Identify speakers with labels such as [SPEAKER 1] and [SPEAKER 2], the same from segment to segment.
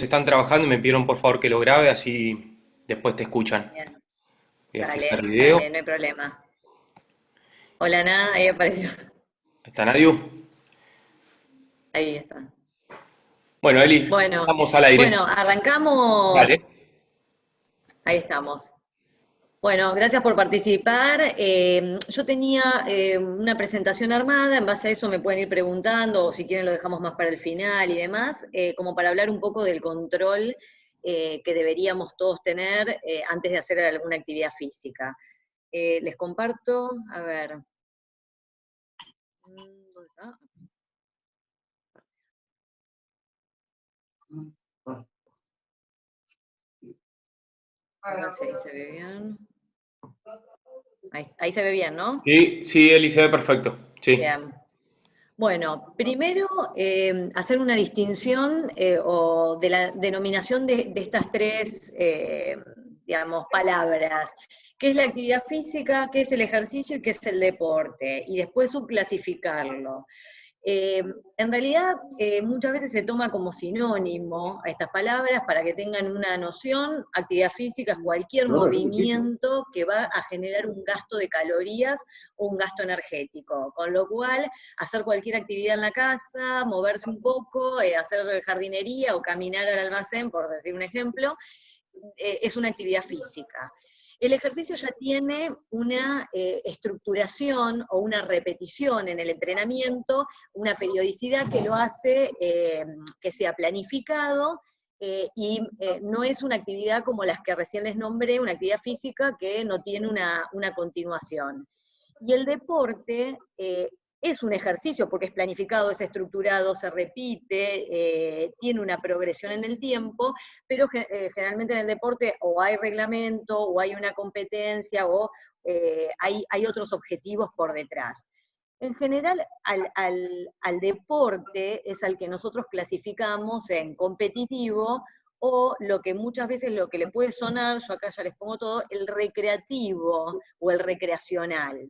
[SPEAKER 1] niños están trabajando y me pidieron por favor que lo grabe, así después te escuchan.
[SPEAKER 2] Bien,
[SPEAKER 1] Voy a fijar el
[SPEAKER 2] dale,
[SPEAKER 1] video.
[SPEAKER 2] dale, no hay problema. Hola, nada, ahí apareció.
[SPEAKER 1] ¿Está Nadiu?
[SPEAKER 2] Ahí está.
[SPEAKER 1] Bueno, Eli,
[SPEAKER 2] Bueno,
[SPEAKER 1] estamos al aire.
[SPEAKER 2] bueno, arrancamos.
[SPEAKER 1] Dale.
[SPEAKER 2] Ahí estamos. Bueno, gracias por participar. Yo tenía una presentación armada, en base a eso me pueden ir preguntando, o si quieren lo dejamos más para el final y demás, como para hablar un poco del control que deberíamos todos tener antes de hacer alguna actividad física. Les comparto, a ver. ¿Dónde está? A ver si ahí se ve bien. Ahí se ve bien, ¿no?
[SPEAKER 1] Sí, sí, Eli, se ve perfecto. Sí.
[SPEAKER 2] Bien. Bueno, primero hacer una distinción o de la denominación de estas tres, digamos, palabras. ¿Qué es la actividad física? ¿Qué es el ejercicio? ¿Y qué es el deporte? Y después subclasificarlo. Eh, en realidad, muchas veces se toma como sinónimo a estas palabras para que tengan una noción. Actividad física es cualquier movimiento que va a generar un gasto de calorías o un gasto energético, con lo cual hacer cualquier actividad en la casa, moverse un poco, hacer jardinería o caminar al almacén, por decir un ejemplo, es una actividad física. El ejercicio ya tiene una estructuración o una repetición en el entrenamiento, una periodicidad que lo hace que sea planificado y no es una actividad como las que recién les nombré, una actividad física que no tiene una continuación. Y el deporte es un ejercicio porque es planificado, es estructurado, se repite, tiene una progresión en el tiempo, pero generalmente en el deporte o hay reglamento, o hay una competencia, o hay otros objetivos por detrás. En general, al deporte es al que nosotros clasificamos en competitivo, o lo que muchas veces lo que le puede sonar, yo acá ya les pongo todo, el recreativo o el recreacional.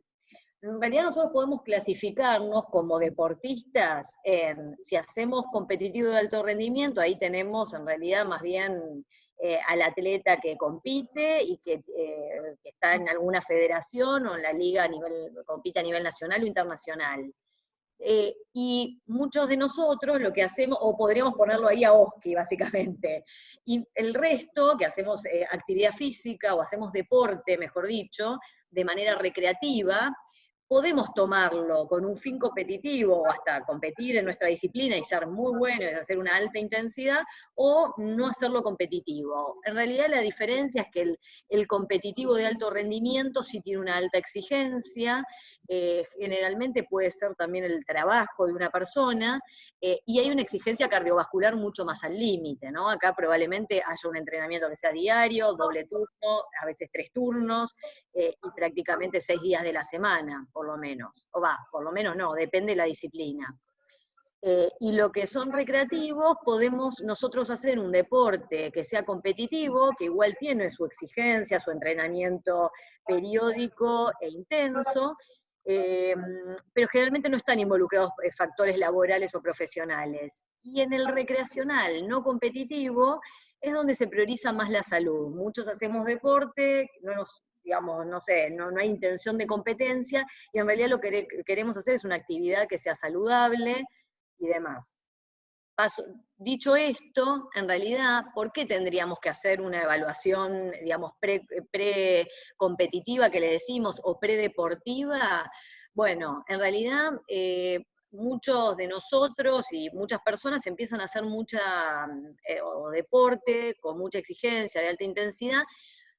[SPEAKER 2] En realidad nosotros podemos clasificarnos como deportistas en, si hacemos competitivo de alto rendimiento, ahí tenemos en realidad más bien al atleta que compite y que está en alguna federación o en la liga a nivel, compite a nivel nacional o internacional. Y muchos de nosotros lo que hacemos, o podríamos ponerlo ahí a Oski, básicamente, y el resto, que hacemos actividad física o hacemos deporte, mejor dicho, de manera recreativa, podemos tomarlo con un fin competitivo o hasta competir en nuestra disciplina y ser muy bueno y hacer una alta intensidad, o no hacerlo competitivo. En realidad la diferencia es que el competitivo de alto rendimiento sí tiene una alta exigencia, generalmente puede ser también el trabajo de una persona, y hay una exigencia cardiovascular mucho más al límite, ¿no? Acá probablemente haya un entrenamiento que sea diario, doble turno, a veces 3 turnos, y prácticamente 6 días de la semana, por lo menos. O va, por lo menos no, depende de la disciplina. Y lo que son recreativos, podemos nosotros hacer un deporte que sea competitivo, que igual tiene su exigencia, su entrenamiento periódico e intenso, eh, pero generalmente no están involucrados factores laborales o profesionales. Y en el recreacional no competitivo es donde se prioriza más la salud. Muchos hacemos deporte, no nos, digamos, no sé, no hay intención de competencia, y en realidad lo que queremos hacer es una actividad que sea saludable y demás. Dicho esto, en realidad, ¿por qué tendríamos que hacer una evaluación, digamos, pre-competitiva que le decimos, o predeportiva? Bueno, en realidad, muchos de nosotros y muchas personas empiezan a hacer o deporte con mucha exigencia, de alta intensidad,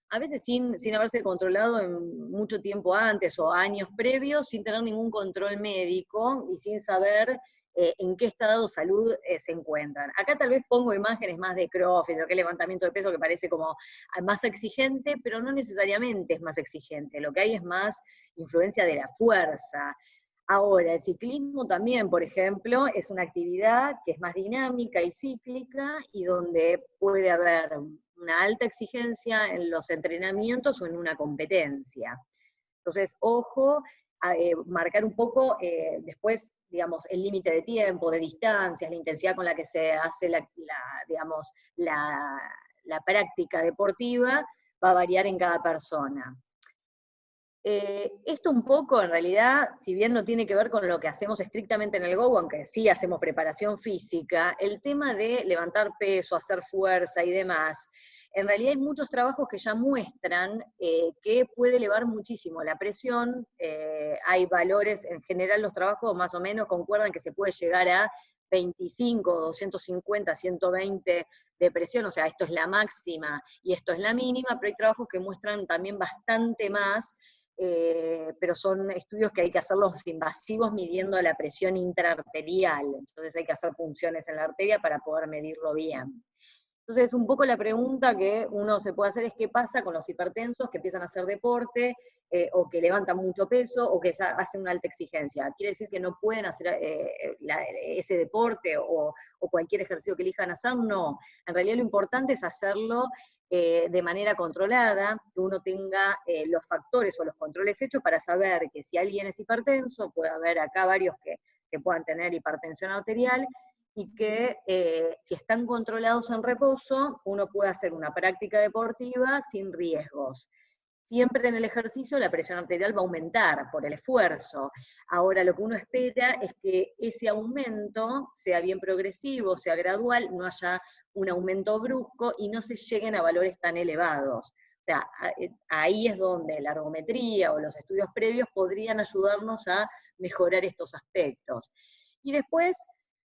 [SPEAKER 2] a veces sin haberse controlado en mucho tiempo antes o años previos, sin tener ningún control médico y sin saber en qué estado de salud se encuentran. Acá tal vez pongo imágenes más de CrossFit, lo que es levantamiento de peso, que parece como más exigente, pero no necesariamente es más exigente, lo que hay es más influencia de la fuerza. Ahora, el ciclismo también, por ejemplo, es una actividad que es más dinámica y cíclica, y donde puede haber una alta exigencia en los entrenamientos o en una competencia. Entonces, ojo marcar un poco después, digamos, el límite de tiempo, de distancias, la intensidad con la que se hace digamos, la práctica deportiva, va a variar en cada persona. Esto un poco, en realidad, si bien no tiene que ver con lo que hacemos estrictamente en el Go, aunque sí hacemos preparación física, el tema de levantar peso, hacer fuerza y demás, en realidad hay muchos trabajos que ya muestran que puede elevar muchísimo la presión. Hay valores, en general los trabajos más o menos concuerdan que se puede llegar a 25, 250, 120 de presión, o sea, esto es la máxima y esto es la mínima, pero hay trabajos que muestran también bastante más, pero son estudios que hay que hacerlos invasivos midiendo la presión intraarterial, entonces hay que hacer punciones en la arteria para poder medirlo bien. Entonces, un poco la pregunta que uno se puede hacer es qué pasa con los hipertensos que empiezan a hacer deporte, o que levantan mucho peso, o que hacen una alta exigencia. ¿Quiere decir que no pueden hacer ese deporte o cualquier ejercicio que elijan hacer? No. En realidad lo importante es hacerlo de manera controlada, que uno tenga los factores o los controles hechos para saber que si alguien es hipertenso, puede haber acá varios que puedan tener hipertensión arterial, y que si están controlados en reposo, uno puede hacer una práctica deportiva sin riesgos. Siempre en el ejercicio la presión arterial va a aumentar por el esfuerzo. Ahora lo que uno espera es que ese aumento sea bien progresivo, sea gradual, no haya un aumento brusco y no se lleguen a valores tan elevados. O sea, ahí es donde la ergometría o los estudios previos podrían ayudarnos a mejorar estos aspectos. Y después,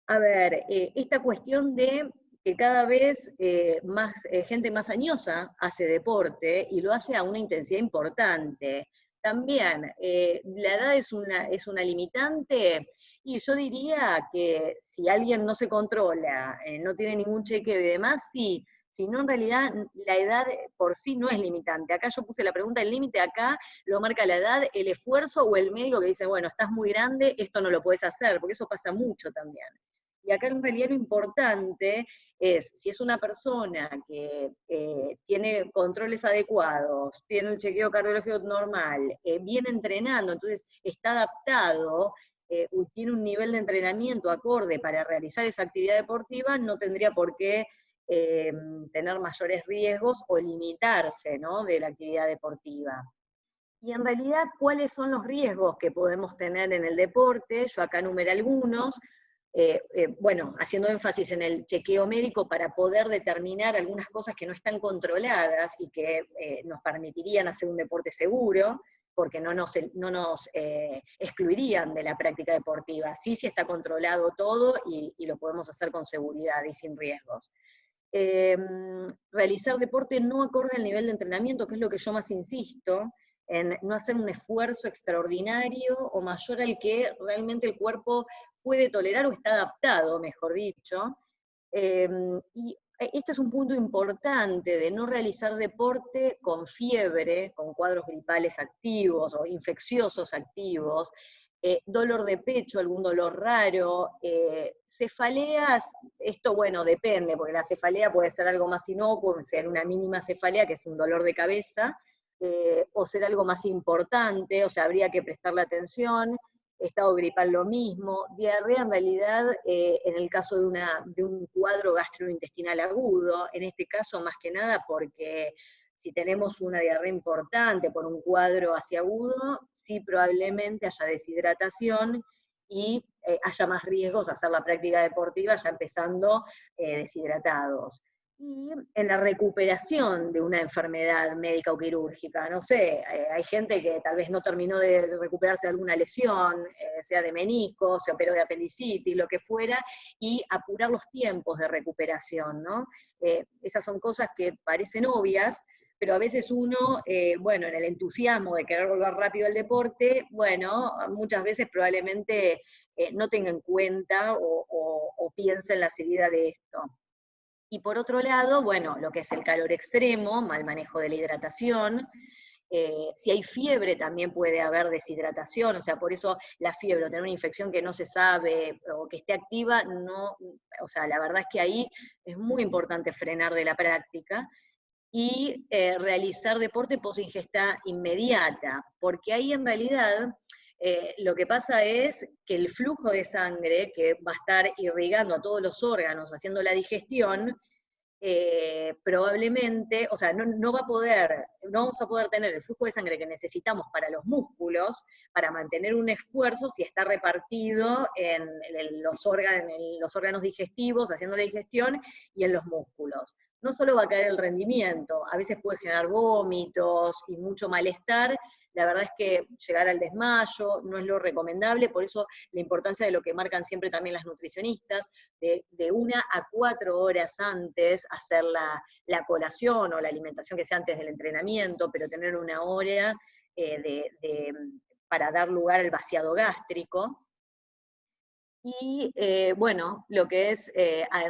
[SPEAKER 2] a ver, esta cuestión de que cada vez más gente más añosa hace deporte y lo hace a una intensidad importante. También, la edad es una limitante, y yo diría que si alguien no se controla, no tiene ningún chequeo y demás, sí, si no, en realidad la edad por sí no es limitante. Acá yo puse la pregunta, el límite acá lo marca la edad, el esfuerzo o el médico que dice, bueno, estás muy grande, esto no lo podés hacer, porque eso pasa mucho también. Y acá en realidad lo importante es, si es una persona que tiene controles adecuados, tiene un chequeo cardiológico normal, viene entrenando, entonces está adaptado, tiene un nivel de entrenamiento acorde para realizar esa actividad deportiva, no tendría por qué tener mayores riesgos o limitarse, ¿no?, de la actividad deportiva. Y en realidad, ¿cuáles son los riesgos que podemos tener en el deporte? Yo acá enumeré algunos. Bueno, haciendo énfasis en el chequeo médico para poder determinar algunas cosas que no están controladas y que nos permitirían hacer un deporte seguro, porque no nos excluirían de la práctica deportiva. Sí, sí está controlado todo y lo podemos hacer con seguridad y sin riesgos. Realizar deporte no acorde al nivel de entrenamiento, que es lo que yo más insisto, en no hacer un esfuerzo extraordinario o mayor al que realmente el cuerpo puede tolerar o está adaptado, mejor dicho. Y este es un punto importante de no realizar deporte con fiebre, con cuadros gripales activos o infecciosos activos, dolor de pecho, algún dolor raro, cefaleas, esto bueno, depende, porque la cefalea puede ser algo más inocuo, ser una mínima cefalea, que es un dolor de cabeza, o ser algo más importante, o sea, habría que prestarle atención. Estado gripal lo mismo, diarrea en realidad en el caso de un cuadro gastrointestinal agudo, en este caso más que nada porque si tenemos una diarrea importante por un cuadro así agudo, sí probablemente haya deshidratación y haya más riesgos a hacer la práctica deportiva ya empezando deshidratados. Y en la recuperación de una enfermedad médica o quirúrgica, no sé, hay gente que tal vez no terminó de recuperarse de alguna lesión, sea de menisco, se operó de apendicitis, lo que fuera, y apurar los tiempos de recuperación, ¿no? Esas son cosas que parecen obvias, pero a veces uno, bueno, en el entusiasmo de querer volver rápido al deporte, bueno, muchas veces probablemente no tenga en cuenta o piense en la seriedad de esto. Y por otro lado, bueno, lo que es el calor extremo, mal manejo de la hidratación. Si hay fiebre también puede haber deshidratación, o sea, por eso la fiebre o tener una infección que no se sabe o que esté activa, no, o sea, la verdad es que ahí es muy importante frenar de la práctica y realizar deporte post ingesta inmediata, porque ahí en realidad Lo que pasa es que el flujo de sangre que va a estar irrigando a todos los órganos, haciendo la digestión, probablemente, o sea, no vamos a poder tener el flujo de sangre que necesitamos para los músculos, para mantener un esfuerzo si está repartido en los órganos digestivos, haciendo la digestión, y en los músculos. No solo va a caer el rendimiento, a veces puede generar vómitos y mucho malestar. La verdad es que llegar al desmayo no es lo recomendable, por eso la importancia de lo que marcan siempre también las nutricionistas, de 1 a 4 horas antes hacer la colación o la alimentación que sea antes del entrenamiento, pero tener 1 hora para dar lugar al vaciado gástrico. Y bueno, lo que es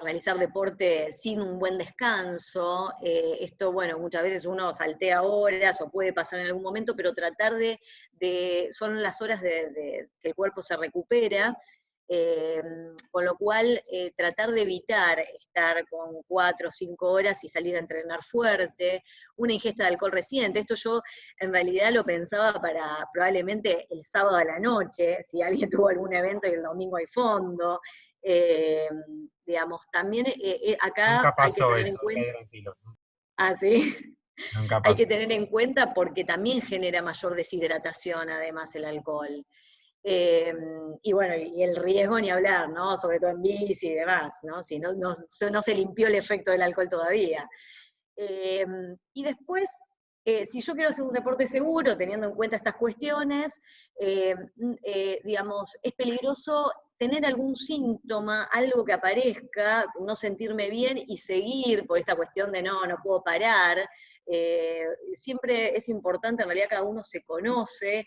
[SPEAKER 2] realizar deporte sin un buen descanso, esto, bueno, muchas veces uno saltea horas o puede pasar en algún momento, pero tratar son las horas que el cuerpo se recupera, eh, con lo cual tratar de evitar estar con 4 o 5 horas y salir a entrenar fuerte, una ingesta de alcohol reciente. Esto yo en realidad lo pensaba para probablemente el sábado a la noche, si alguien tuvo algún evento y el domingo hay fondo. Eh, digamos, también acá
[SPEAKER 3] Nunca
[SPEAKER 2] hay que
[SPEAKER 3] pasó
[SPEAKER 2] tener
[SPEAKER 3] eso,
[SPEAKER 2] en cuenta,
[SPEAKER 3] quede tranquilo.
[SPEAKER 2] ¿sí?
[SPEAKER 3] Nunca
[SPEAKER 2] Hay
[SPEAKER 3] pasó.
[SPEAKER 2] que tener en cuenta porque también genera mayor deshidratación, además, el alcohol. Eh, y bueno, y el riesgo ni hablar, ¿no? Sobre todo en bici y demás, ¿no? Si no se limpió el efecto del alcohol todavía. Eh, y después, si yo quiero hacer un deporte seguro, teniendo en cuenta estas cuestiones, digamos, es peligroso tener algún síntoma, algo que aparezca, no sentirme bien y seguir por esta cuestión de no puedo parar. Siempre es importante, en realidad cada uno se conoce,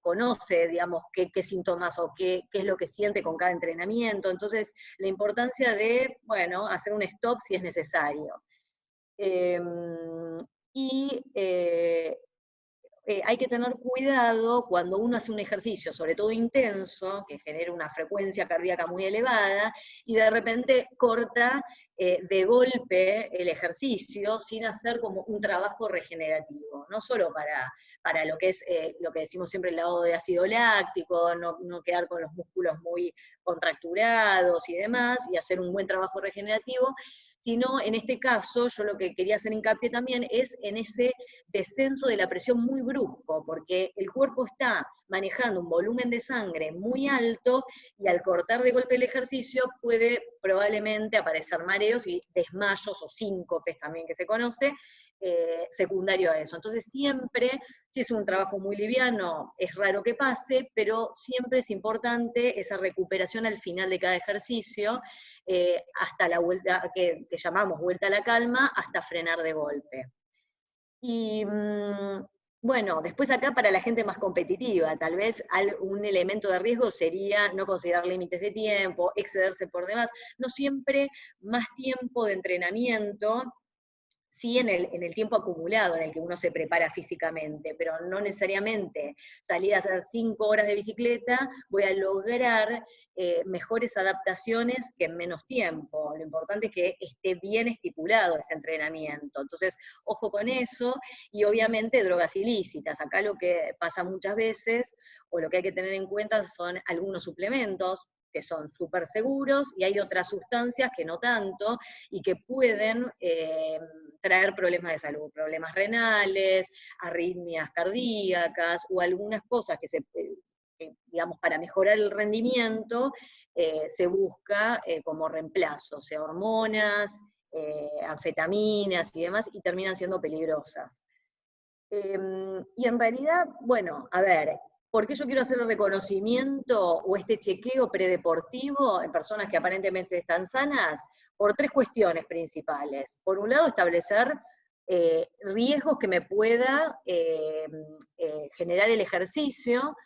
[SPEAKER 2] conoce, digamos, qué síntomas o qué es lo que siente con cada entrenamiento. Entonces, la importancia de, bueno, hacer un stop si es necesario. Eh, y hay que tener cuidado cuando uno hace un ejercicio, sobre todo intenso, que genera una frecuencia cardíaca muy elevada, y de repente corta de golpe el ejercicio sin hacer como un trabajo regenerativo, no solo para lo que es lo que decimos siempre, el lavado de ácido láctico, no quedar con los músculos muy contracturados y demás, y hacer un buen trabajo regenerativo, sino en este caso, yo lo que quería hacer hincapié también es en ese descenso de la presión muy brusco, porque el cuerpo está manejando un volumen de sangre muy alto y al cortar de golpe el ejercicio puede probablemente aparecer mareos y desmayos o síncopes también que se conoce, secundario a eso. Entonces siempre, si es un trabajo muy liviano, es raro que pase, pero siempre es importante esa recuperación al final de cada ejercicio, hasta la vuelta, que llamamos vuelta a la calma, hasta frenar de golpe. Y bueno, después acá para la gente más competitiva, tal vez un elemento de riesgo sería no considerar límites de tiempo, excederse por demás, no siempre más tiempo de entrenamiento, sí en el tiempo acumulado en el que uno se prepara físicamente, pero no necesariamente salir a hacer 5 horas de bicicleta, voy a lograr mejores adaptaciones que en menos tiempo. Lo importante es que esté bien estipulado ese entrenamiento. Entonces, ojo con eso, y obviamente drogas ilícitas. Acá lo que pasa muchas veces, o lo que hay que tener en cuenta son algunos suplementos, que son súper seguros, y hay otras sustancias que no tanto, y que pueden traer problemas de salud, problemas renales, arritmias cardíacas, o algunas cosas digamos, para mejorar el rendimiento, se busca como reemplazo, o sea, hormonas, anfetaminas y demás, y terminan siendo peligrosas. Y en realidad, bueno, a ver, ¿por qué yo quiero hacer el reconocimiento o este chequeo predeportivo en personas que aparentemente están sanas? Por 3 cuestiones principales. Por un lado, establecer riesgos que me pueda generar el ejercicio,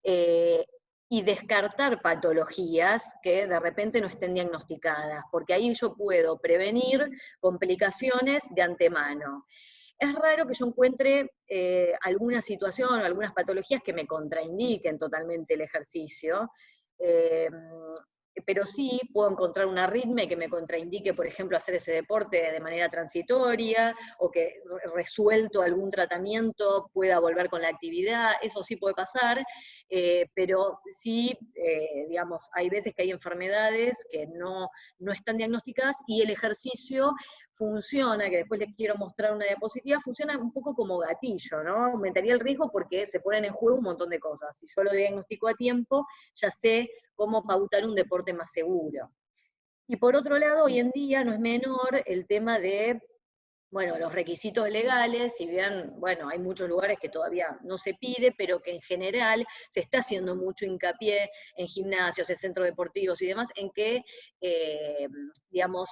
[SPEAKER 2] eh, y descartar patologías que de repente no estén diagnosticadas, porque ahí yo puedo prevenir complicaciones de antemano. Es raro que yo encuentre alguna situación o algunas patologías que me contraindiquen totalmente el ejercicio. pero sí puedo encontrar una arritmia que me contraindique, por ejemplo, hacer ese deporte de manera transitoria, o que resuelto algún tratamiento pueda volver con la actividad, eso sí puede pasar, pero sí, digamos, hay veces que hay enfermedades que no están diagnosticadas y el ejercicio funciona, que después les quiero mostrar una diapositiva, funciona un poco como gatillo, ¿no? Aumentaría el riesgo porque se ponen en juego un montón de cosas. Si yo lo diagnostico a tiempo, ya sé cómo pautar un deporte más seguro. Y por otro lado, hoy en día no es menor el tema de, bueno, los requisitos legales, si bien, bueno, hay muchos lugares que todavía no se pide, pero que en general se está haciendo mucho hincapié en gimnasios, en centros deportivos y demás, en que, digamos,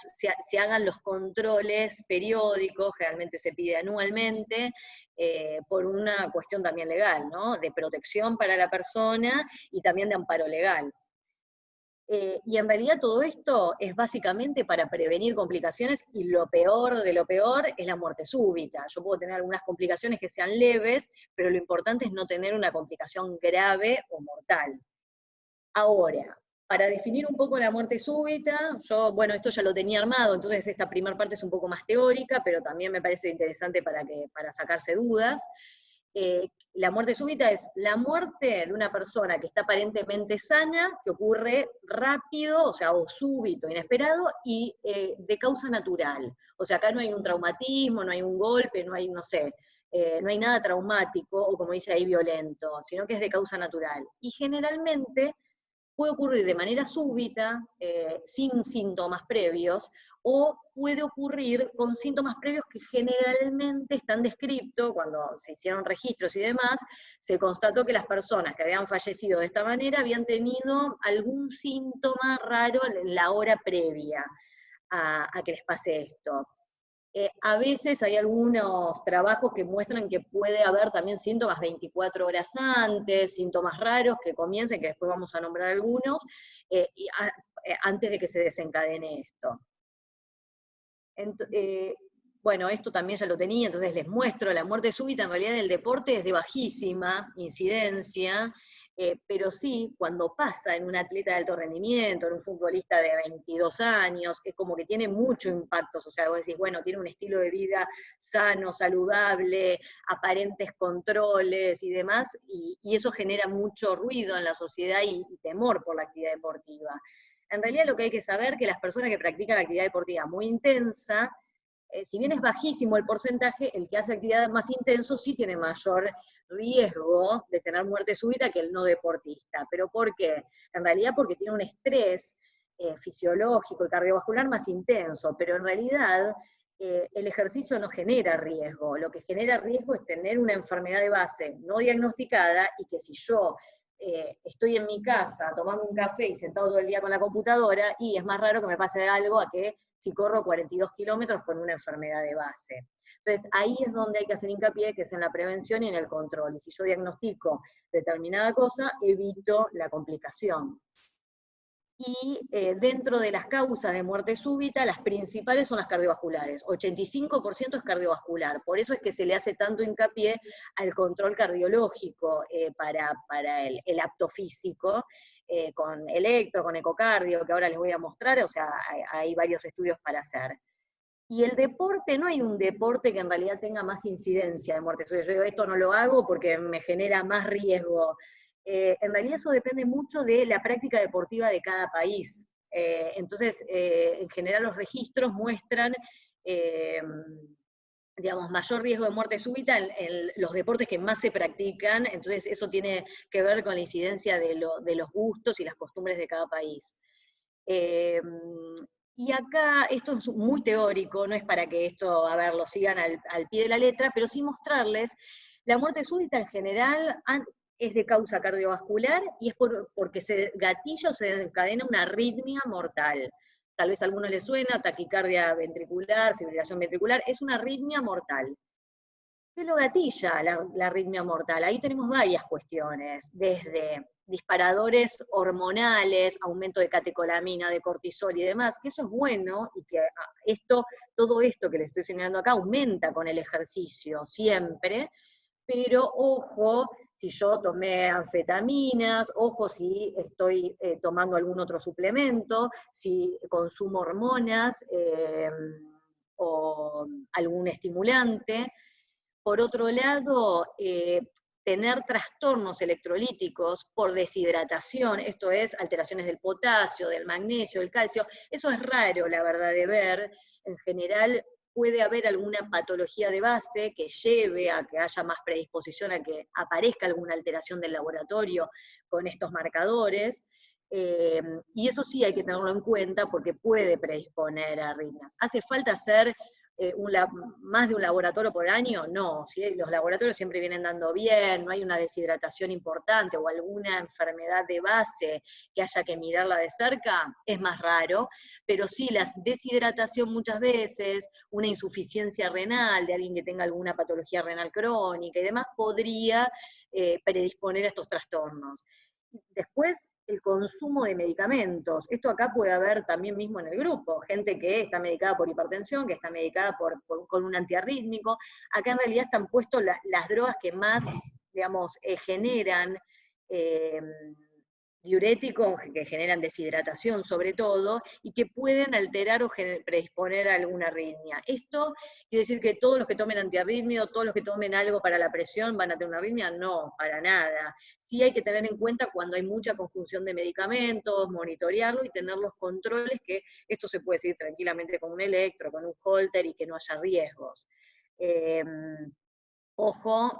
[SPEAKER 2] se hagan los controles periódicos, generalmente se pide anualmente, por una cuestión también legal, ¿no? De protección para la persona y también de amparo legal. Y en realidad todo esto es básicamente para prevenir complicaciones, y lo peor de lo peor es la muerte súbita. Yo puedo tener algunas complicaciones que sean leves, pero lo importante es no tener una complicación grave o mortal. Ahora, para definir un poco la muerte súbita, yo, bueno, esto ya lo tenía armado, entonces esta primera parte es un poco más teórica, pero también me parece interesante para sacarse dudas. La muerte súbita es la muerte de una persona que está aparentemente sana, que ocurre rápido, o sea, o súbito, inesperado, y de causa natural. O sea, acá no hay un traumatismo, no hay un golpe, no hay, no sé, no hay nada traumático, o como dice ahí, violento, sino que es de causa natural. Y generalmente puede ocurrir de manera súbita, sin síntomas previos, o puede ocurrir con síntomas previos que generalmente están descritos, cuando se hicieron registros y demás, se constató que las personas que habían fallecido de esta manera habían tenido algún síntoma raro en la hora previa a que les pase esto. A veces hay algunos trabajos que muestran que puede haber también síntomas 24 horas antes, síntomas raros que comiencen, que después vamos a nombrar algunos, antes de que se desencadene esto. Bueno, esto también ya lo tenía, entonces les muestro, la muerte súbita en realidad en el deporte es de bajísima incidencia, pero sí, cuando pasa en un atleta de alto rendimiento, en un futbolista de 22 años, es como que tiene mucho impacto, o sea, vos decís, bueno, tiene un estilo de vida sano, saludable, aparentes controles y demás, y eso genera mucho ruido en la sociedad y temor por la actividad deportiva. En realidad lo que hay que saber es que las personas que practican actividad deportiva muy intensa, si bien es bajísimo el porcentaje, el que hace actividad más intenso sí tiene mayor riesgo de tener muerte súbita que el no deportista. ¿Pero por qué? En realidad porque tiene un estrés fisiológico y cardiovascular más intenso, pero en realidad el ejercicio no genera riesgo. Lo que genera riesgo es tener una enfermedad de base no diagnosticada, y que si yo estoy en mi casa tomando un café y sentado todo el día con la computadora, y es más raro que me pase algo a que si corro 42 kilómetros con una enfermedad de base. Entonces, ahí es donde hay que hacer hincapié, que es en la prevención y en el control. Y si yo diagnostico determinada cosa, evito la complicación. Y dentro de las causas de muerte súbita, las principales son las cardiovasculares. 85% es cardiovascular. Por eso es que se le hace tanto hincapié al control cardiológico para el apto físico, con electro, con ecocardio, que ahora les voy a mostrar, o sea, hay varios estudios para hacer. Y el deporte, no hay un deporte que en realidad tenga más incidencia de muerte súbita. Yo digo, esto no lo hago porque me genera más riesgo. En realidad eso depende mucho de la práctica deportiva de cada país. Entonces, en general los registros muestran, digamos, mayor riesgo de muerte súbita en los deportes que más se practican, entonces eso tiene que ver con la incidencia de los gustos y las costumbres de cada país. Y acá, esto es muy teórico, no es para que esto, a ver, lo sigan al pie de la letra, pero sí mostrarles, la muerte súbita en general es de causa cardiovascular, y es porque se gatilla o se desencadena una arritmia mortal. Tal vez a alguno le suena, taquicardia ventricular, fibrilación ventricular, es una arritmia mortal. ¿Qué lo gatilla la arritmia mortal? Ahí tenemos varias cuestiones, desde disparadores hormonales, aumento de catecolamina, de cortisol y demás, que eso es bueno, y que todo esto que les estoy señalando acá aumenta con el ejercicio siempre, pero ojo, si yo tomé anfetaminas, ojo si estoy tomando algún otro suplemento, si consumo hormonas o algún estimulante. Por otro lado, tener trastornos electrolíticos por deshidratación, esto es alteraciones del potasio, del magnesio, del calcio, eso es raro, la verdad, de ver. En general puede haber alguna patología de base que lleve a que haya más predisposición a que aparezca alguna alteración del laboratorio con estos marcadores, y eso sí hay que tenerlo en cuenta porque puede predisponer a arritmias. ¿Hace falta hacer más de un laboratorio por año? No, ¿sí? Los laboratorios siempre vienen dando bien, no hay una deshidratación importante o alguna enfermedad de base que haya que mirarla de cerca, es más raro, pero sí la deshidratación muchas veces, una insuficiencia renal de alguien que tenga alguna patología renal crónica y demás, podría predisponer a estos trastornos. Después, el consumo de medicamentos. Esto acá puede haber también mismo en el grupo, gente que está medicada por hipertensión, que está medicada con un antiarrítmico. Acá en realidad están puestos las drogas que más, digamos, generan diuréticos, que generan deshidratación sobre todo, y que pueden alterar o predisponer a alguna arritmia. Esto quiere decir que todos los que tomen antiarrítmico, todos los que tomen algo para la presión van a tener una arritmia. No, para nada. Sí hay que tener en cuenta cuando hay mucha conjunción de medicamentos, monitorearlo y tener los controles, que esto se puede seguir tranquilamente con un electro, con un holter y que no haya riesgos. Ojo,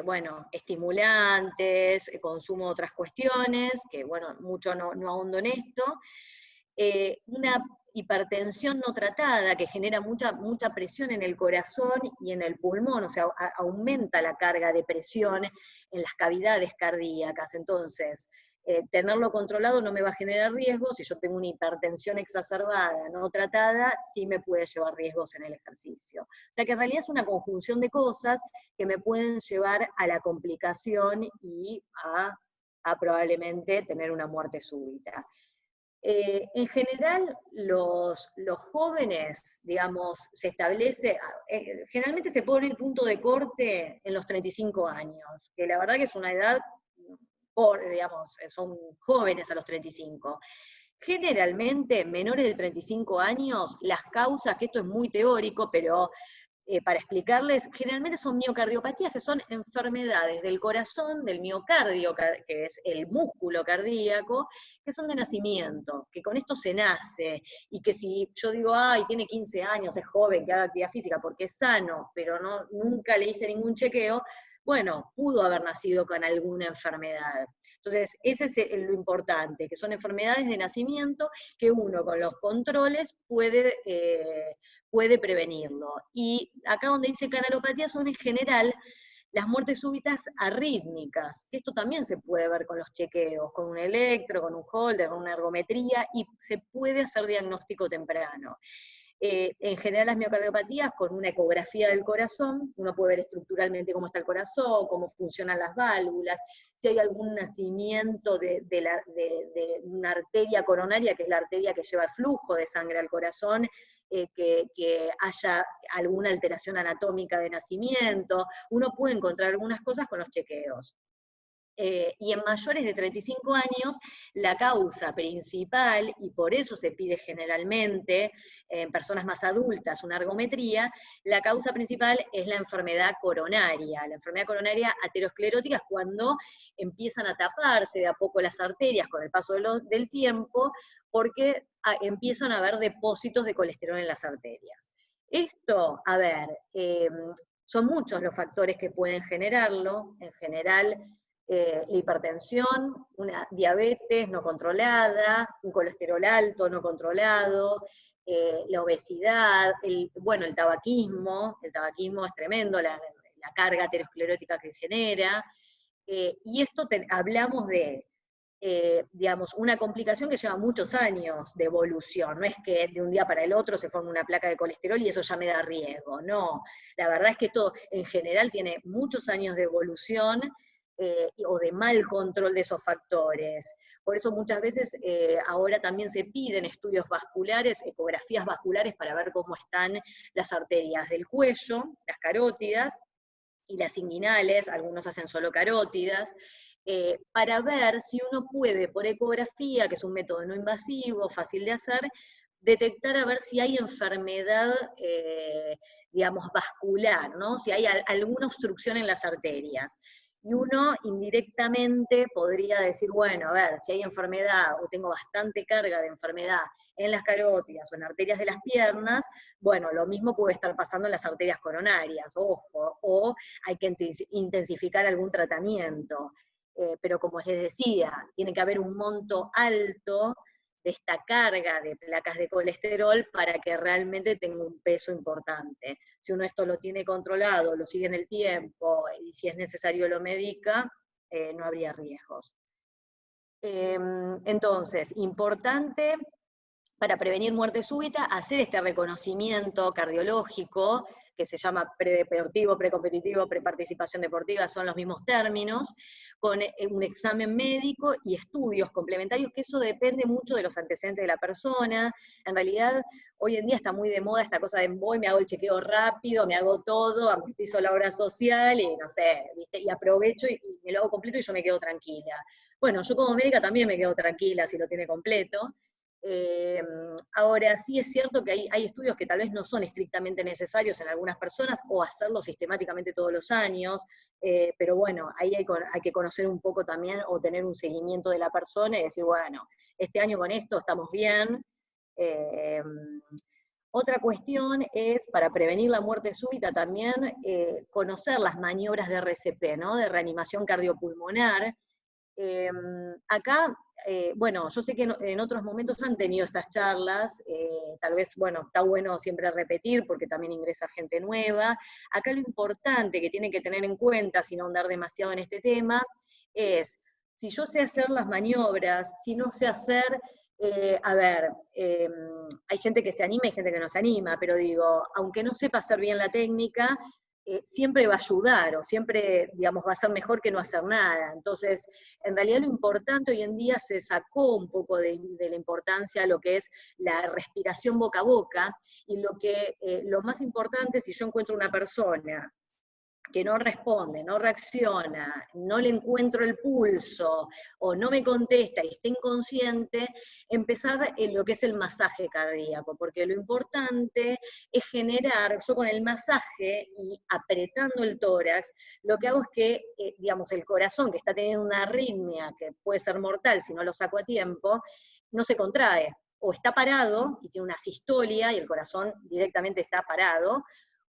[SPEAKER 2] bueno, estimulantes, consumo de otras cuestiones, que bueno, mucho no ahondo en esto. Una hipertensión no tratada que genera mucha presión en el corazón y en el pulmón, o sea, aumenta la carga de presión en las cavidades cardíacas. Entonces, tenerlo controlado no me va a generar riesgos. Si yo tengo una hipertensión exacerbada no tratada, sí me puede llevar riesgos en el ejercicio. O sea que en realidad es una conjunción de cosas que me pueden llevar a la complicación y a probablemente tener una muerte súbita. En general, los jóvenes, digamos, se establece, generalmente se pone el punto de corte en los 35 años, que la verdad que es una edad, digamos, son jóvenes a los 35. Generalmente, menores de 35 años, las causas, que esto es muy teórico, pero para explicarles, generalmente son miocardiopatías, que son enfermedades del corazón, del miocardio, que es el músculo cardíaco, que son de nacimiento, que con esto se nace, y que si yo digo, ay, tiene 15 años, es joven, que haga actividad física porque es sano, pero nunca le hice ningún chequeo, bueno, pudo haber nacido con alguna enfermedad. Entonces, ese es lo importante, que son enfermedades de nacimiento que uno con los controles puede prevenirlo. Y acá donde dice canalopatía son en general las muertes súbitas arrítmicas, que esto también se puede ver con los chequeos, con un electro, con un holter, con una ergometría, y se puede hacer diagnóstico temprano. En general las miocardiopatías con una ecografía del corazón, uno puede ver estructuralmente cómo está el corazón, cómo funcionan las válvulas, si hay algún nacimiento de una arteria coronaria, que es la arteria que lleva el flujo de sangre al corazón, que haya alguna alteración anatómica de nacimiento, uno puede encontrar algunas cosas con los chequeos. Y en mayores de 35 años, la causa principal, y por eso se pide generalmente en personas más adultas una ergometría, la causa principal es la enfermedad coronaria. La enfermedad coronaria aterosclerótica es cuando empiezan a taparse de a poco las arterias con el paso del tiempo, porque empiezan a haber depósitos de colesterol en las arterias. Esto, a ver, son muchos los factores que pueden generarlo. En general, la hipertensión, una diabetes no controlada, un colesterol alto no controlado, la obesidad, el tabaquismo es tremendo, la carga aterosclerótica que genera, y esto hablamos de, digamos, una complicación que lleva muchos años de evolución, no es que de un día para el otro se forme una placa de colesterol y eso ya me da riesgo, no, la verdad es que esto en general tiene muchos años de evolución, o de mal control de esos factores. Por eso muchas veces ahora también se piden estudios vasculares, ecografías vasculares para ver cómo están las arterias del cuello, las carótidas, y las inguinales, algunos hacen solo carótidas, para ver si uno puede, por ecografía, que es un método no invasivo, fácil de hacer, detectar a ver si hay enfermedad, digamos, vascular, ¿no? Si hay alguna obstrucción en las arterias. Y uno indirectamente podría decir, bueno, a ver, si hay enfermedad o tengo bastante carga de enfermedad en las carótidas o en arterias de las piernas, bueno, lo mismo puede estar pasando en las arterias coronarias, ojo, o hay que intensificar algún tratamiento. Pero como les decía, tiene que haber un monto alto de esta carga de placas de colesterol para que realmente tenga un peso importante. Si uno esto lo tiene controlado, lo sigue en el tiempo, y si es necesario lo medica, no habría riesgos. Entonces, importante para prevenir muerte súbita, hacer este reconocimiento cardiológico, que se llama predeportivo, precompetitivo, preparticipación deportiva, son los mismos términos, con un examen médico y estudios complementarios, que eso depende mucho de los antecedentes de la persona. En realidad, hoy en día está muy de moda esta cosa de voy, me hago el chequeo rápido, me hago todo, amortizo la obra social y no sé, ¿viste? Y aprovecho y me lo hago completo y yo me quedo tranquila. Bueno, yo como médica también me quedo tranquila si lo tiene completo. Ahora sí es cierto que hay estudios que tal vez no son estrictamente necesarios en algunas personas, o hacerlo sistemáticamente todos los años, pero bueno, ahí hay que conocer un poco también, o tener un seguimiento de la persona y decir, bueno, este año con esto estamos bien. Eh, Otra cuestión es, para prevenir la muerte súbita también, conocer las maniobras de RCP, ¿no? De reanimación cardiopulmonar. Acá, bueno, yo sé que en otros momentos han tenido estas charlas, tal vez, bueno, está bueno siempre repetir porque también ingresa gente nueva. Acá lo importante que tienen que tener en cuenta, sin ahondar demasiado en este tema, es, si yo sé hacer las maniobras, si no sé hacer, a ver, hay gente que se anima y gente que no se anima, pero digo, aunque no sepa hacer bien la técnica, siempre va a ayudar, o siempre, digamos, va a ser mejor que no hacer nada. Entonces, en realidad lo importante hoy en día se sacó un poco de la importancia lo que es la respiración boca a boca, y lo más importante, si yo encuentro una persona que no responde, no reacciona, no le encuentro el pulso, o no me contesta y está inconsciente, empezar en lo que es el masaje cardíaco, porque lo importante es generar, yo con el masaje y apretando el tórax, lo que hago es que, digamos, el corazón, que está teniendo una arritmia que puede ser mortal si no lo saco a tiempo, no se contrae, o está parado y tiene una sistolia y el corazón directamente está parado,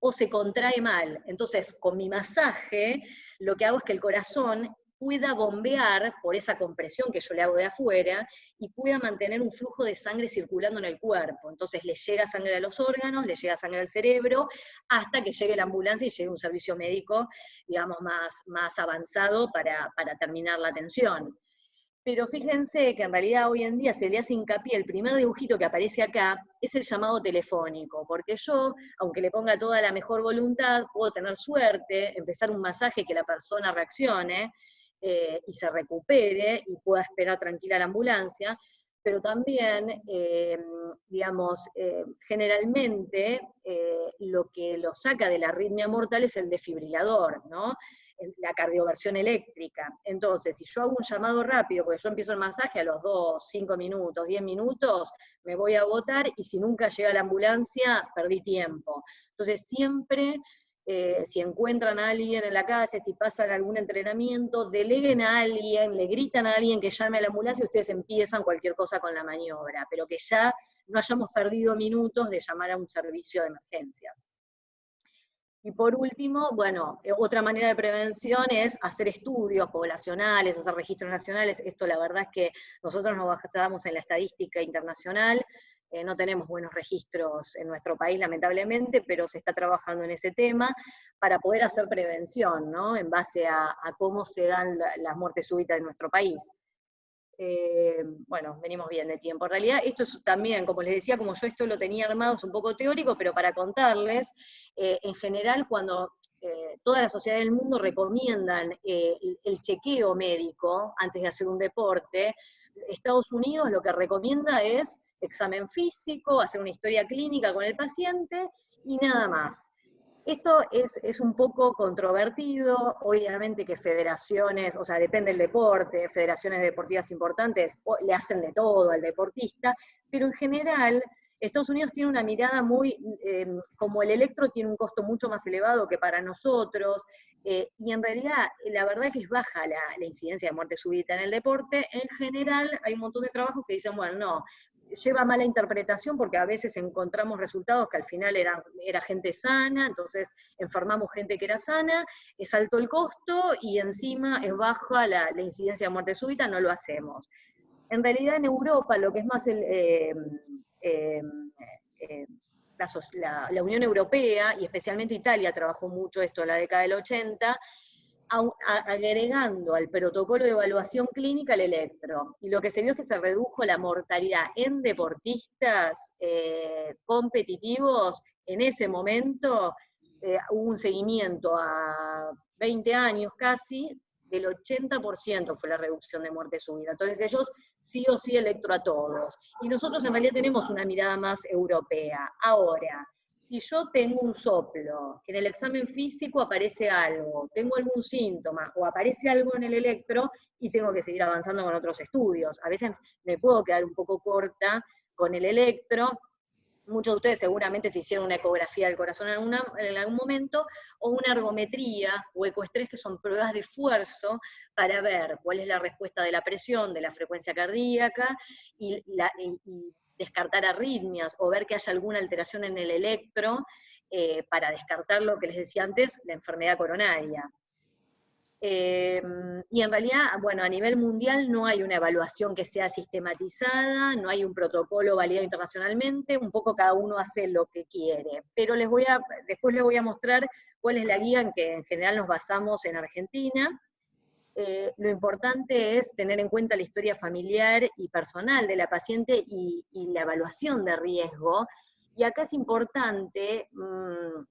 [SPEAKER 2] o se contrae mal. Entonces, con mi masaje, lo que hago es que el corazón pueda bombear por esa compresión que yo le hago de afuera y pueda mantener un flujo de sangre circulando en el cuerpo. Entonces le llega sangre a los órganos, le llega sangre al cerebro, hasta que llegue la ambulancia y llegue un servicio médico, digamos, más avanzado para terminar la atención. Pero fíjense que en realidad hoy en día se le hace hincapié, el primer dibujito que aparece acá es el llamado telefónico, porque yo, aunque le ponga toda la mejor voluntad, puedo tener suerte, empezar un masaje que la persona reaccione y se recupere y pueda esperar tranquila la ambulancia, pero también, digamos, generalmente lo que lo saca de la arritmia mortal es el desfibrilador, ¿no? La cardioversión eléctrica. Entonces, si yo hago un llamado rápido, porque yo empiezo el masaje a los 2, 5 minutos, 10 minutos, me voy a agotar y si nunca llega la ambulancia, perdí tiempo. Entonces, siempre, si encuentran a alguien en la calle, si pasan algún entrenamiento, deleguen a alguien, le gritan a alguien que llame a la ambulancia y ustedes empiezan cualquier cosa con la maniobra, pero que ya no hayamos perdido minutos de llamar a un servicio de emergencias. Y por último, bueno, otra manera de prevención es hacer estudios poblacionales, hacer registros nacionales. Esto la verdad es que nosotros nos basamos en la estadística internacional, no tenemos buenos registros en nuestro país lamentablemente, pero se está trabajando en ese tema para poder hacer prevención, ¿no? En base a cómo se dan las muertes súbitas en nuestro país. Bueno, venimos bien de tiempo. En realidad, esto es también, como les decía, como yo esto lo tenía armado, es un poco teórico, pero para contarles, en general, cuando todas las sociedades del mundo recomiendan el chequeo médico antes de hacer un deporte, Estados Unidos lo que recomienda es examen físico, hacer una historia clínica con el paciente y nada más. Esto es un poco controvertido, obviamente que federaciones, o sea, depende del deporte, federaciones deportivas importantes le hacen de todo al deportista, pero en general Estados Unidos tiene una mirada muy, como el electro tiene un costo mucho más elevado que para nosotros, y en realidad la verdad es que es baja la incidencia de muerte súbita en el deporte, en general hay un montón de trabajos que dicen, bueno, no, lleva mala interpretación porque a veces encontramos resultados que al final era gente sana, entonces enfermamos gente que era sana, es alto el costo y encima es baja la incidencia de muerte súbita, no lo hacemos. En realidad en Europa lo que es más eh, eh, la Unión Europea, y especialmente Italia trabajó mucho esto en la década del 80, agregando al protocolo de evaluación clínica el electro. Y lo que se vio es que se redujo la mortalidad en deportistas competitivos en ese momento. Hubo un seguimiento a 20 años casi, del 80% fue la reducción de muerte súbita. Entonces ellos sí o sí electro a todos. Y nosotros en realidad tenemos una mirada más europea. Ahora, si yo tengo un soplo, en el examen físico aparece algo, tengo algún síntoma o aparece algo en el electro y tengo que seguir avanzando con otros estudios. A veces me puedo quedar un poco corta con el electro. Muchos de ustedes seguramente se hicieron una ecografía del corazón en algún momento, o una ergometría o ecoestrés, que son pruebas de esfuerzo para ver cuál es la respuesta de la presión, de la frecuencia cardíaca, y descartar arritmias, o ver que haya alguna alteración en el electro, para descartar lo que les decía antes, la enfermedad coronaria. Y en realidad, bueno, a nivel mundial no hay una evaluación que sea sistematizada, no hay un protocolo validado internacionalmente, un poco cada uno hace lo que quiere. Pero después les voy a mostrar cuál es la guía en que en general nos basamos en Argentina. Lo importante es tener en cuenta la historia familiar y personal de la paciente y la evaluación de riesgo. Y acá es importante,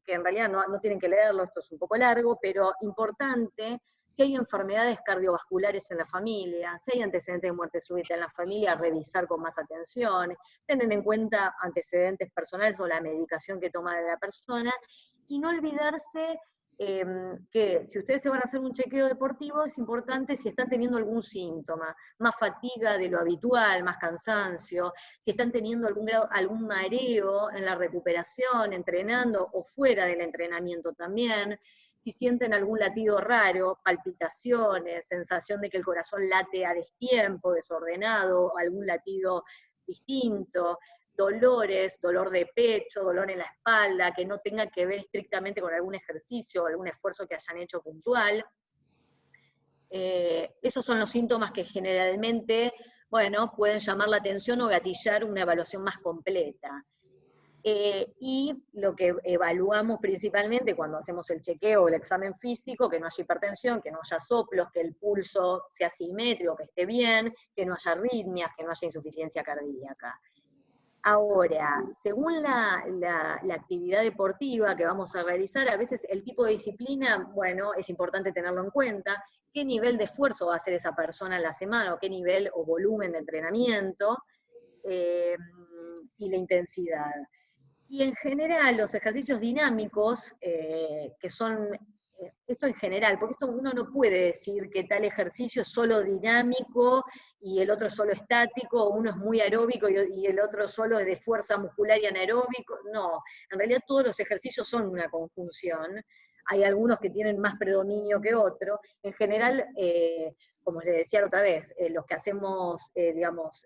[SPEAKER 2] que en realidad no tienen que leerlo, esto es un poco largo, pero importante, si hay enfermedades cardiovasculares en la familia, si hay antecedentes de muerte súbita en la familia, revisar con más atención, tener en cuenta antecedentes personales o la medicación que toma la persona, y no olvidarse que si ustedes se van a hacer un chequeo deportivo, es importante si están teniendo algún síntoma, más fatiga de lo habitual, más cansancio, si están teniendo algún mareo en la recuperación, entrenando o fuera del entrenamiento también, si sienten algún latido raro, palpitaciones, sensación de que el corazón late a destiempo, desordenado, algún latido distinto, dolores, dolor de pecho, dolor en la espalda, que no tenga que ver estrictamente con algún ejercicio o algún esfuerzo que hayan hecho puntual. Esos son los síntomas que generalmente, bueno, pueden llamar la atención o gatillar una evaluación más completa. Y lo que evaluamos principalmente cuando hacemos el chequeo o el examen físico, que no haya hipertensión, que no haya soplos, que el pulso sea simétrico, que esté bien, que no haya arritmias, que no haya insuficiencia cardíaca. Ahora, según la actividad deportiva que vamos a realizar, a veces el tipo de disciplina, bueno, es importante tenerlo en cuenta, qué nivel de esfuerzo va a hacer esa persona en la semana, o qué nivel o volumen de entrenamiento, y la intensidad. Y en general, los ejercicios dinámicos, que son, esto en general, porque esto uno no puede decir que tal ejercicio es solo dinámico y el otro es solo estático, o uno es muy aeróbico y el otro solo es de fuerza muscular y anaeróbico. No, en realidad todos los ejercicios son una conjunción. Hay algunos que tienen más predominio que otros. En general, como les decía la otra vez, los que hacemos, digamos,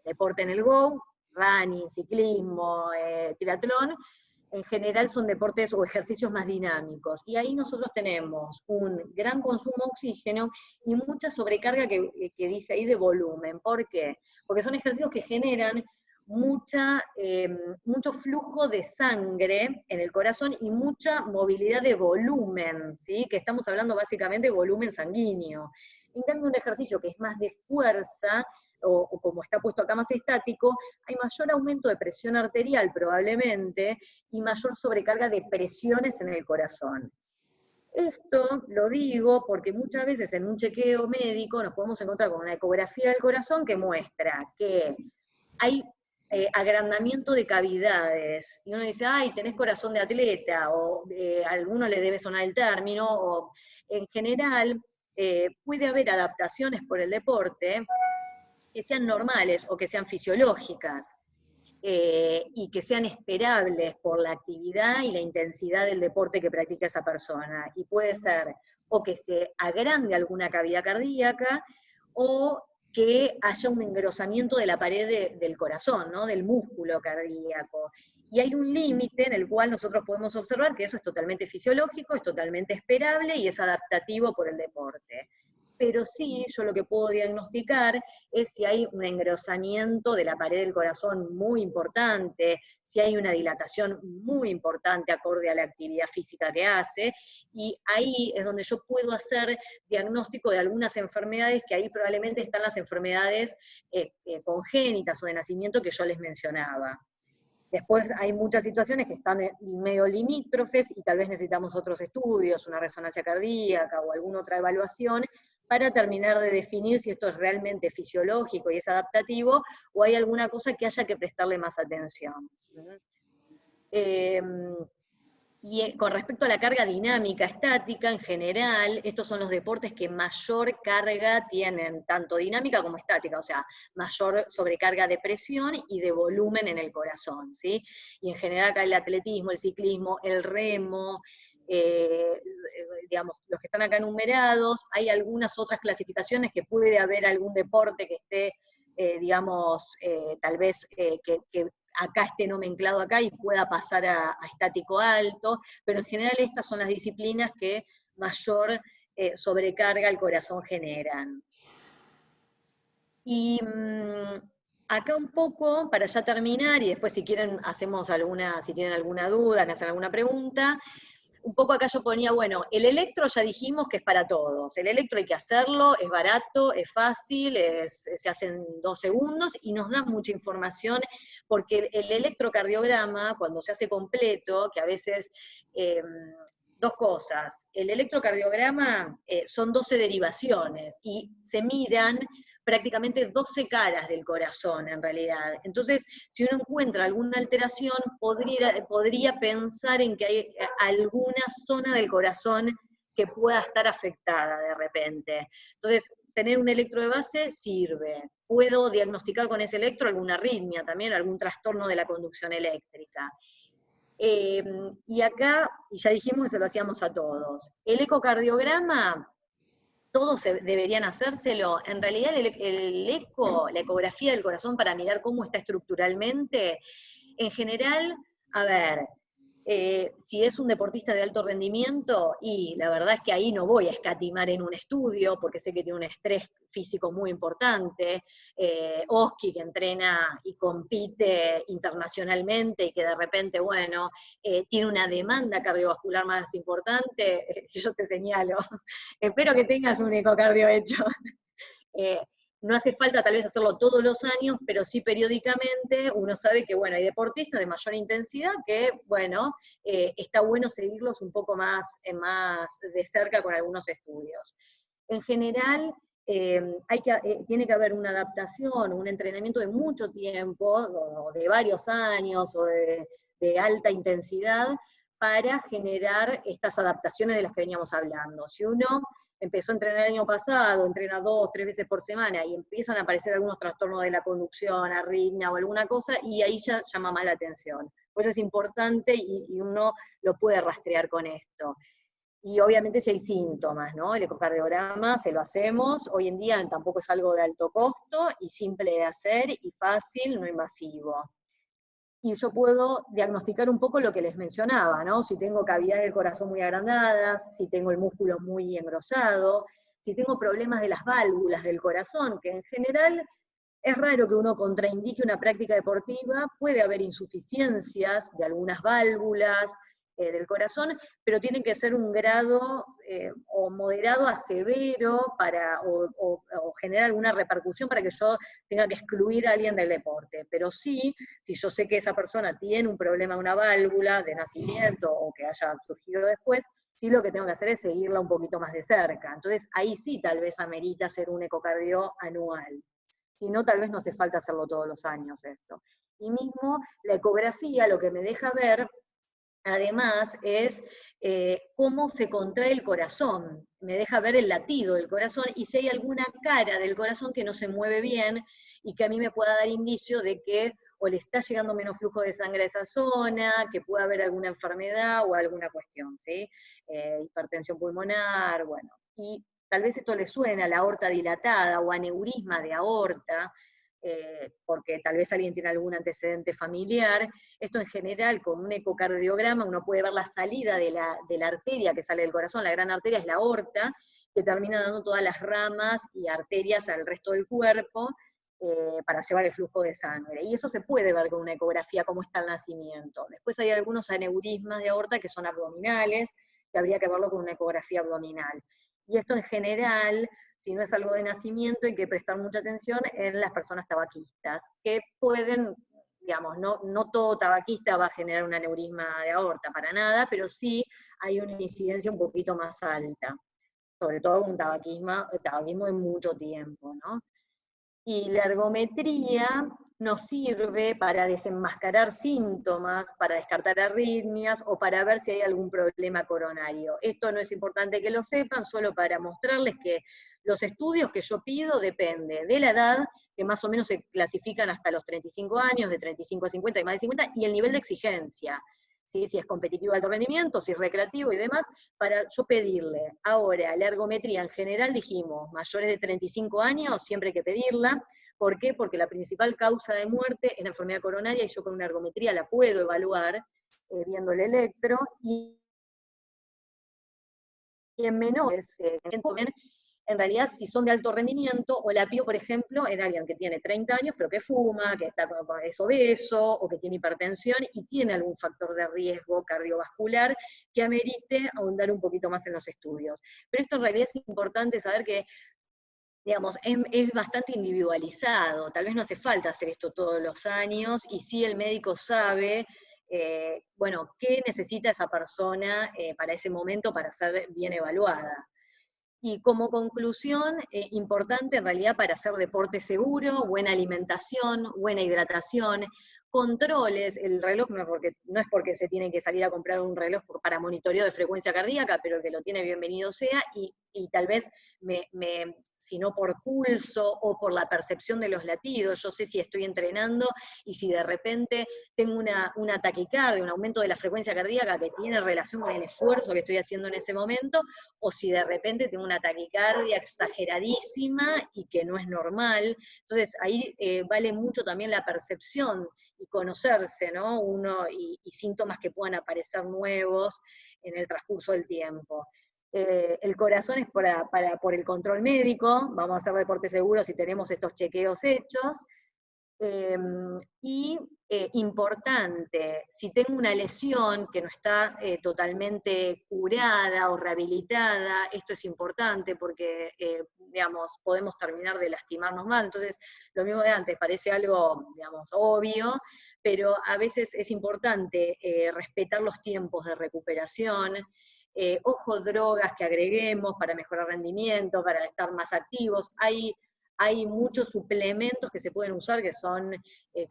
[SPEAKER 2] deporte en el Go, running, ciclismo, triatlón, en general son deportes o ejercicios más dinámicos. Y ahí nosotros tenemos un gran consumo de oxígeno y mucha sobrecarga que dice ahí de volumen. ¿Por qué? Porque son ejercicios que generan mucho flujo de sangre en el corazón y mucha movilidad de volumen, ¿sí? Que estamos hablando básicamente de volumen sanguíneo. En cambio, un ejercicio que es más de fuerza, o como está puesto acá más estático, hay mayor aumento de presión arterial probablemente, y mayor sobrecarga de presiones en el corazón. Esto lo digo porque muchas veces en un chequeo médico nos podemos encontrar con una ecografía del corazón que muestra que hay agrandamiento de cavidades, y uno dice, ay, tenés corazón de atleta, o a alguno le debe sonar el término, o en general puede haber adaptaciones por el deporte que sean normales o que sean fisiológicas, y que sean esperables por la actividad y la intensidad del deporte que practica esa persona. Y puede ser o que se agrande alguna cavidad cardíaca, o que haya un engrosamiento de la pared del corazón, ¿no? Del músculo cardíaco. Y hay un límite en el cual nosotros podemos observar que eso es totalmente fisiológico, es totalmente esperable y es adaptativo por el deporte. Pero sí, yo lo que puedo diagnosticar es si hay un engrosamiento de la pared del corazón muy importante, si hay una dilatación muy importante acorde a la actividad física que hace, y ahí es donde yo puedo hacer diagnóstico de algunas enfermedades, que ahí probablemente están las enfermedades congénitas o de nacimiento que yo les mencionaba. Después hay muchas situaciones que están medio limítrofes y tal vez necesitamos otros estudios, una resonancia cardíaca o alguna otra evaluación, para terminar de definir si esto es realmente fisiológico y es adaptativo, o hay alguna cosa que haya que prestarle más atención. Y con respecto a la carga dinámica, estática, en general, estos son los deportes que mayor carga tienen, tanto dinámica como estática, o sea, mayor sobrecarga de presión y de volumen en el corazón, ¿sí? Y en general acá el atletismo, el ciclismo, el remo, digamos, los que están acá numerados, hay algunas otras clasificaciones que puede haber algún deporte que esté, digamos, tal vez que acá esté nomenclado acá y pueda pasar a estático alto, pero en general estas son las disciplinas que mayor sobrecarga al corazón generan. Y acá un poco, para ya terminar, y después si quieren hacemos alguna, si tienen alguna duda, me hacen alguna pregunta, un poco acá yo ponía, bueno, el electro ya dijimos que es para todos, el electro hay que hacerlo, es barato, es fácil, se hace en 2 segundos y nos da mucha información, porque el electrocardiograma, cuando se hace completo, que a veces, dos cosas, el electrocardiograma son 12 derivaciones y se miran prácticamente 12 caras del corazón en realidad. Entonces, si uno encuentra alguna alteración, podría pensar en que hay alguna zona del corazón que pueda estar afectada de repente. Entonces, tener un electro de base sirve. Puedo diagnosticar con ese electro alguna arritmia también, algún trastorno de la conducción eléctrica. Y acá, y ya dijimos que se lo hacíamos a todos, el ecocardiograma, todos deberían hacérselo. En realidad el eco, la ecografía del corazón para mirar cómo está estructuralmente, en general, a ver, si es un deportista de alto rendimiento, y la verdad es que ahí no voy a escatimar en un estudio, porque sé que tiene un estrés físico muy importante, Oski, que entrena y compite internacionalmente, y que de repente, bueno, tiene una demanda cardiovascular más importante, yo te señalo, espero que tengas un ecocardio hecho. No hace falta tal vez hacerlo todos los años, pero sí periódicamente uno sabe que, bueno, hay deportistas de mayor intensidad que, bueno, está bueno seguirlos un poco más de cerca con algunos estudios. En general, tiene que haber una adaptación, un entrenamiento de mucho tiempo, o de varios años, o de alta intensidad, para generar estas adaptaciones de las que veníamos hablando. Si uno empezó a entrenar el año pasado, entrena 2, 3 veces por semana, y empiezan a aparecer algunos trastornos de la conducción, arritmia o alguna cosa, y ahí ya llama más la atención. Por eso es importante y uno lo puede rastrear con esto. Y obviamente si hay síntomas, ¿no? El ecocardiograma se lo hacemos, hoy en día tampoco es algo de alto costo, y simple de hacer, y fácil, no invasivo. Y yo puedo diagnosticar un poco lo que les mencionaba, ¿no? Si tengo cavidades del corazón muy agrandadas, si tengo el músculo muy engrosado, si tengo problemas de las válvulas del corazón, que en general es raro que uno contraindique una práctica deportiva, puede haber insuficiencias de algunas válvulas del corazón, pero tienen que ser un grado o moderado a severo o generar alguna repercusión para que yo tenga que excluir a alguien del deporte. Pero sí, si yo sé que esa persona tiene un problema de una válvula de nacimiento o que haya surgido después, sí lo que tengo que hacer es seguirla un poquito más de cerca. Entonces ahí sí tal vez amerita hacer un ecocardio anual. Si no, tal vez no hace falta hacerlo todos los años esto. Y mismo la ecografía lo que me deja ver, además, es cómo se contrae el corazón. Me deja ver el latido del corazón y si hay alguna cara del corazón que no se mueve bien y que a mí me pueda dar indicio de que o le está llegando menos flujo de sangre a esa zona, que pueda haber alguna enfermedad o alguna cuestión, ¿sí? Hipertensión pulmonar, bueno. Y tal vez esto le suena a la aorta dilatada o aneurisma de aorta, porque tal vez alguien tiene algún antecedente familiar. Esto en general, con un ecocardiograma, uno puede ver la salida de la arteria que sale del corazón. La gran arteria es la aorta, que termina dando todas las ramas y arterias al resto del cuerpo para llevar el flujo de sangre. Y eso se puede ver con una ecografía, cómo está el nacimiento. Después hay algunos aneurismas de aorta que son abdominales, que habría que verlo con una ecografía abdominal. Y esto en general, si no es algo de nacimiento, hay que prestar mucha atención en las personas tabaquistas, que pueden, digamos, no todo tabaquista va a generar un aneurisma de aorta, para nada, pero sí hay una incidencia un poquito más alta, sobre todo con tabaquismo de mucho tiempo, ¿no? Y la ergometría nos sirve para desenmascarar síntomas, para descartar arritmias o para ver si hay algún problema coronario. Esto no es importante que lo sepan, solo para mostrarles que los estudios que yo pido dependen de la edad, que más o menos se clasifican hasta los 35 años, de 35 a 50 y más de 50, y el nivel de exigencia. ¿Sí? Si es competitivo de alto rendimiento, si es recreativo y demás, para yo pedirle. Ahora, la ergometría en general dijimos, mayores de 35 años, siempre hay que pedirla. ¿Por qué? Porque la principal causa de muerte es la enfermedad coronaria y yo con una ergometría la puedo evaluar viendo el electro, y en menores, en realidad, si son de alto rendimiento, o la pido, por ejemplo, en alguien que tiene 30 años, pero que fuma, que es obeso, o que tiene hipertensión, y tiene algún factor de riesgo cardiovascular que amerite ahondar un poquito más en los estudios. Pero esto en realidad es importante saber que, digamos, es bastante individualizado, tal vez no hace falta hacer esto todos los años, y sí el médico sabe bueno, qué necesita esa persona para ese momento para ser bien evaluada. Y como conclusión, importante en realidad para hacer deporte seguro, buena alimentación, buena hidratación, controles, el reloj no es porque se tiene que salir a comprar un reloj para monitoreo de frecuencia cardíaca, pero el que lo tiene bienvenido sea, y tal vez si no por pulso o por la percepción de los latidos, yo sé si estoy entrenando y si de repente tengo una taquicardia, un aumento de la frecuencia cardíaca que tiene relación con el esfuerzo que estoy haciendo en ese momento, o si de repente tengo una taquicardia exageradísima y que no es normal. Entonces ahí vale mucho también la percepción y conocerse, ¿no? Y síntomas que puedan aparecer nuevos en el transcurso del tiempo. El corazón es por el control médico, vamos a hacer deporte seguro si tenemos estos chequeos hechos. Y importante, si tengo una lesión que no está totalmente curada o rehabilitada, esto es importante porque, digamos, podemos terminar de lastimarnos más. Entonces, lo mismo de antes, parece algo, digamos, obvio, pero a veces es importante respetar los tiempos de recuperación. Ojo, drogas que agreguemos para mejorar rendimiento, para estar más activos. Hay muchos suplementos que se pueden usar que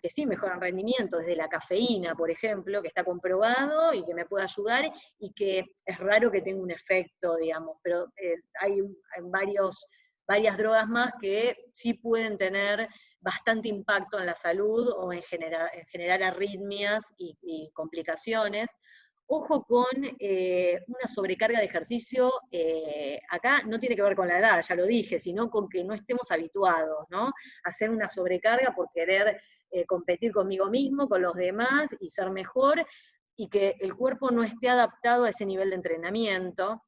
[SPEAKER 2] sí mejoran rendimiento, desde la cafeína, por ejemplo, que está comprobado y que me puede ayudar, y que es raro que tenga un efecto, digamos, pero hay varias drogas más que sí pueden tener bastante impacto en la salud o en generar arritmias y complicaciones. Ojo con una sobrecarga de ejercicio, acá no tiene que ver con la edad, ya lo dije, sino con que no estemos habituados, ¿no? A hacer una sobrecarga por querer competir conmigo mismo, con los demás y ser mejor, y que el cuerpo no esté adaptado a ese nivel de entrenamiento.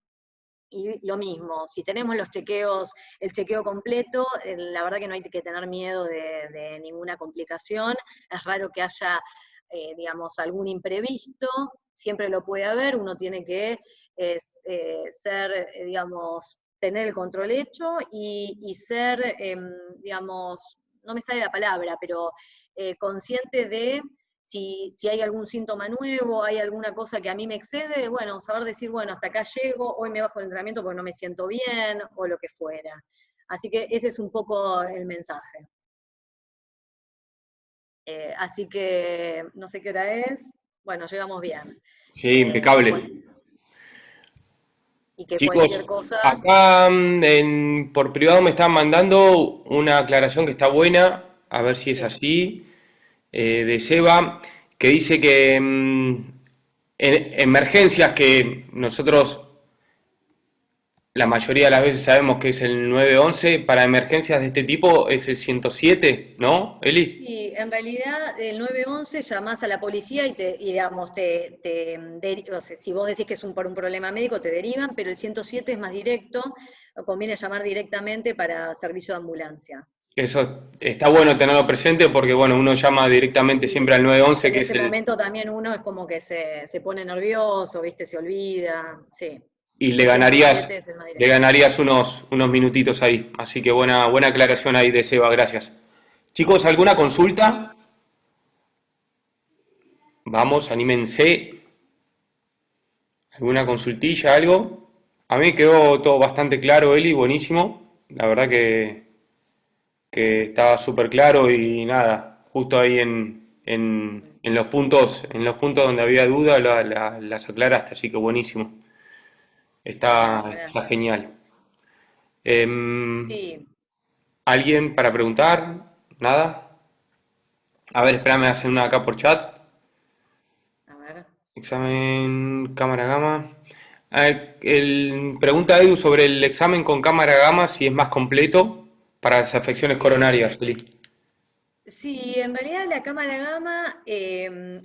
[SPEAKER 2] Y lo mismo, si tenemos el chequeo completo, la verdad que no hay que tener miedo de ninguna complicación, es raro que haya, digamos, algún imprevisto, siempre lo puede haber, uno tiene que digamos, tener el control hecho y ser, digamos, no me sale la palabra, pero consciente de si hay algún síntoma nuevo, hay alguna cosa que a mí me excede, bueno, saber decir, bueno, hasta acá llego, hoy me bajo el entrenamiento porque no me siento bien, o lo que fuera. Así que ese es un poco el mensaje. Así que no sé qué hora es. Bueno, llegamos bien.
[SPEAKER 1] Sí, impecable.
[SPEAKER 2] Y que cualquier
[SPEAKER 1] Chicos,
[SPEAKER 2] cosa.
[SPEAKER 1] acá por privado me están mandando una aclaración que está buena, a ver si es
[SPEAKER 2] Sí.
[SPEAKER 1] así, de Seba, que dice que en emergencias que nosotros la mayoría de las veces sabemos que es el 911, para emergencias de este tipo es el 107, ¿no, Eli?
[SPEAKER 2] Sí, en realidad el 911 llamás a la policía digamos, o sea, si vos decís que es por un problema médico, te derivan, pero el 107 es más directo, conviene llamar directamente para servicio de ambulancia.
[SPEAKER 1] Eso está bueno tenerlo presente porque, bueno, uno llama directamente siempre
[SPEAKER 2] Y
[SPEAKER 1] al 911,
[SPEAKER 2] en
[SPEAKER 1] que es
[SPEAKER 2] ese momento también uno es como que se pone nervioso, ¿viste? Se olvida, sí.
[SPEAKER 1] y
[SPEAKER 2] El 107 es el más
[SPEAKER 1] le
[SPEAKER 2] directo.
[SPEAKER 1] ganarías unos minutitos ahí. Así que buena aclaración ahí de Seba, gracias. Chicos, ¿alguna consulta? Vamos, anímense. ¿Alguna consultilla, algo? A mí quedó todo bastante claro, Eli, buenísimo. La verdad que estaba súper claro y nada, justo ahí en los puntos donde había duda las aclaraste, así que buenísimo.
[SPEAKER 2] Bueno,
[SPEAKER 1] Está
[SPEAKER 2] gracias.
[SPEAKER 1] genial. Em,
[SPEAKER 2] Sí,
[SPEAKER 1] ¿Alguien para preguntar? ¿Nada? A ver, espérame, hacen una acá por chat.
[SPEAKER 2] a ver.
[SPEAKER 1] Examen cámara gamma. Pregunta Edu sobre el examen con cámara gamma, si es más completo para las afecciones coronarias,
[SPEAKER 2] Eh,
[SPEAKER 1] Eli.
[SPEAKER 2] Sí, en realidad la cámara gamma,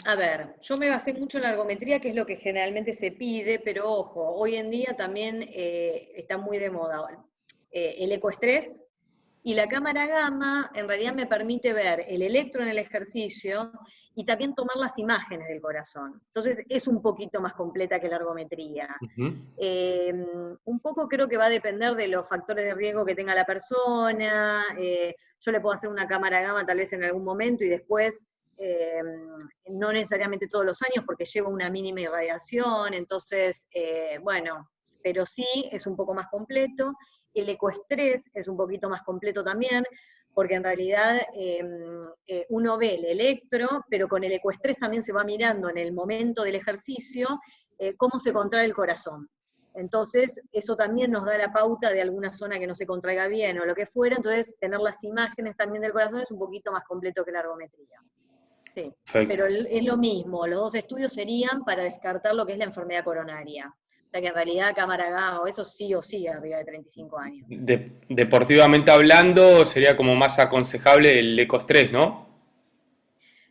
[SPEAKER 2] a ver, yo me basé mucho en la ergometría, que es lo que generalmente se pide, pero ojo, hoy en día también está muy de moda el ecoestrés, y la cámara gamma en realidad me permite ver el electro en el ejercicio y también tomar las imágenes del corazón. Entonces es un poquito más completa que la ergometría.
[SPEAKER 1] Ujú.
[SPEAKER 2] Un poco creo que va a depender de los factores de riesgo que tenga la persona. Yo le puedo hacer una cámara gamma tal vez en algún momento y después, eh, no necesariamente todos los años porque lleva una mínima irradiación, entonces, bueno, pero sí es un poco más completo. El ecoestrés es un poquito más completo también, porque en realidad uno ve el electro, pero con el ecoestrés también se va mirando en el momento del ejercicio cómo se contrae el corazón. Entonces, eso también nos da la pauta de alguna zona que no se contraiga bien o lo que fuera, entonces tener las imágenes también del corazón es un poquito más completo que la ergometría. Sí,
[SPEAKER 1] Perfecto.
[SPEAKER 2] pero es lo mismo, los dos estudios serían para descartar lo que es la enfermedad coronaria. O sea que en realidad cámara gamma o eso sí o sí arriba de 35 años.
[SPEAKER 1] Deportivamente hablando, sería como más aconsejable el ecoestrés, ¿no?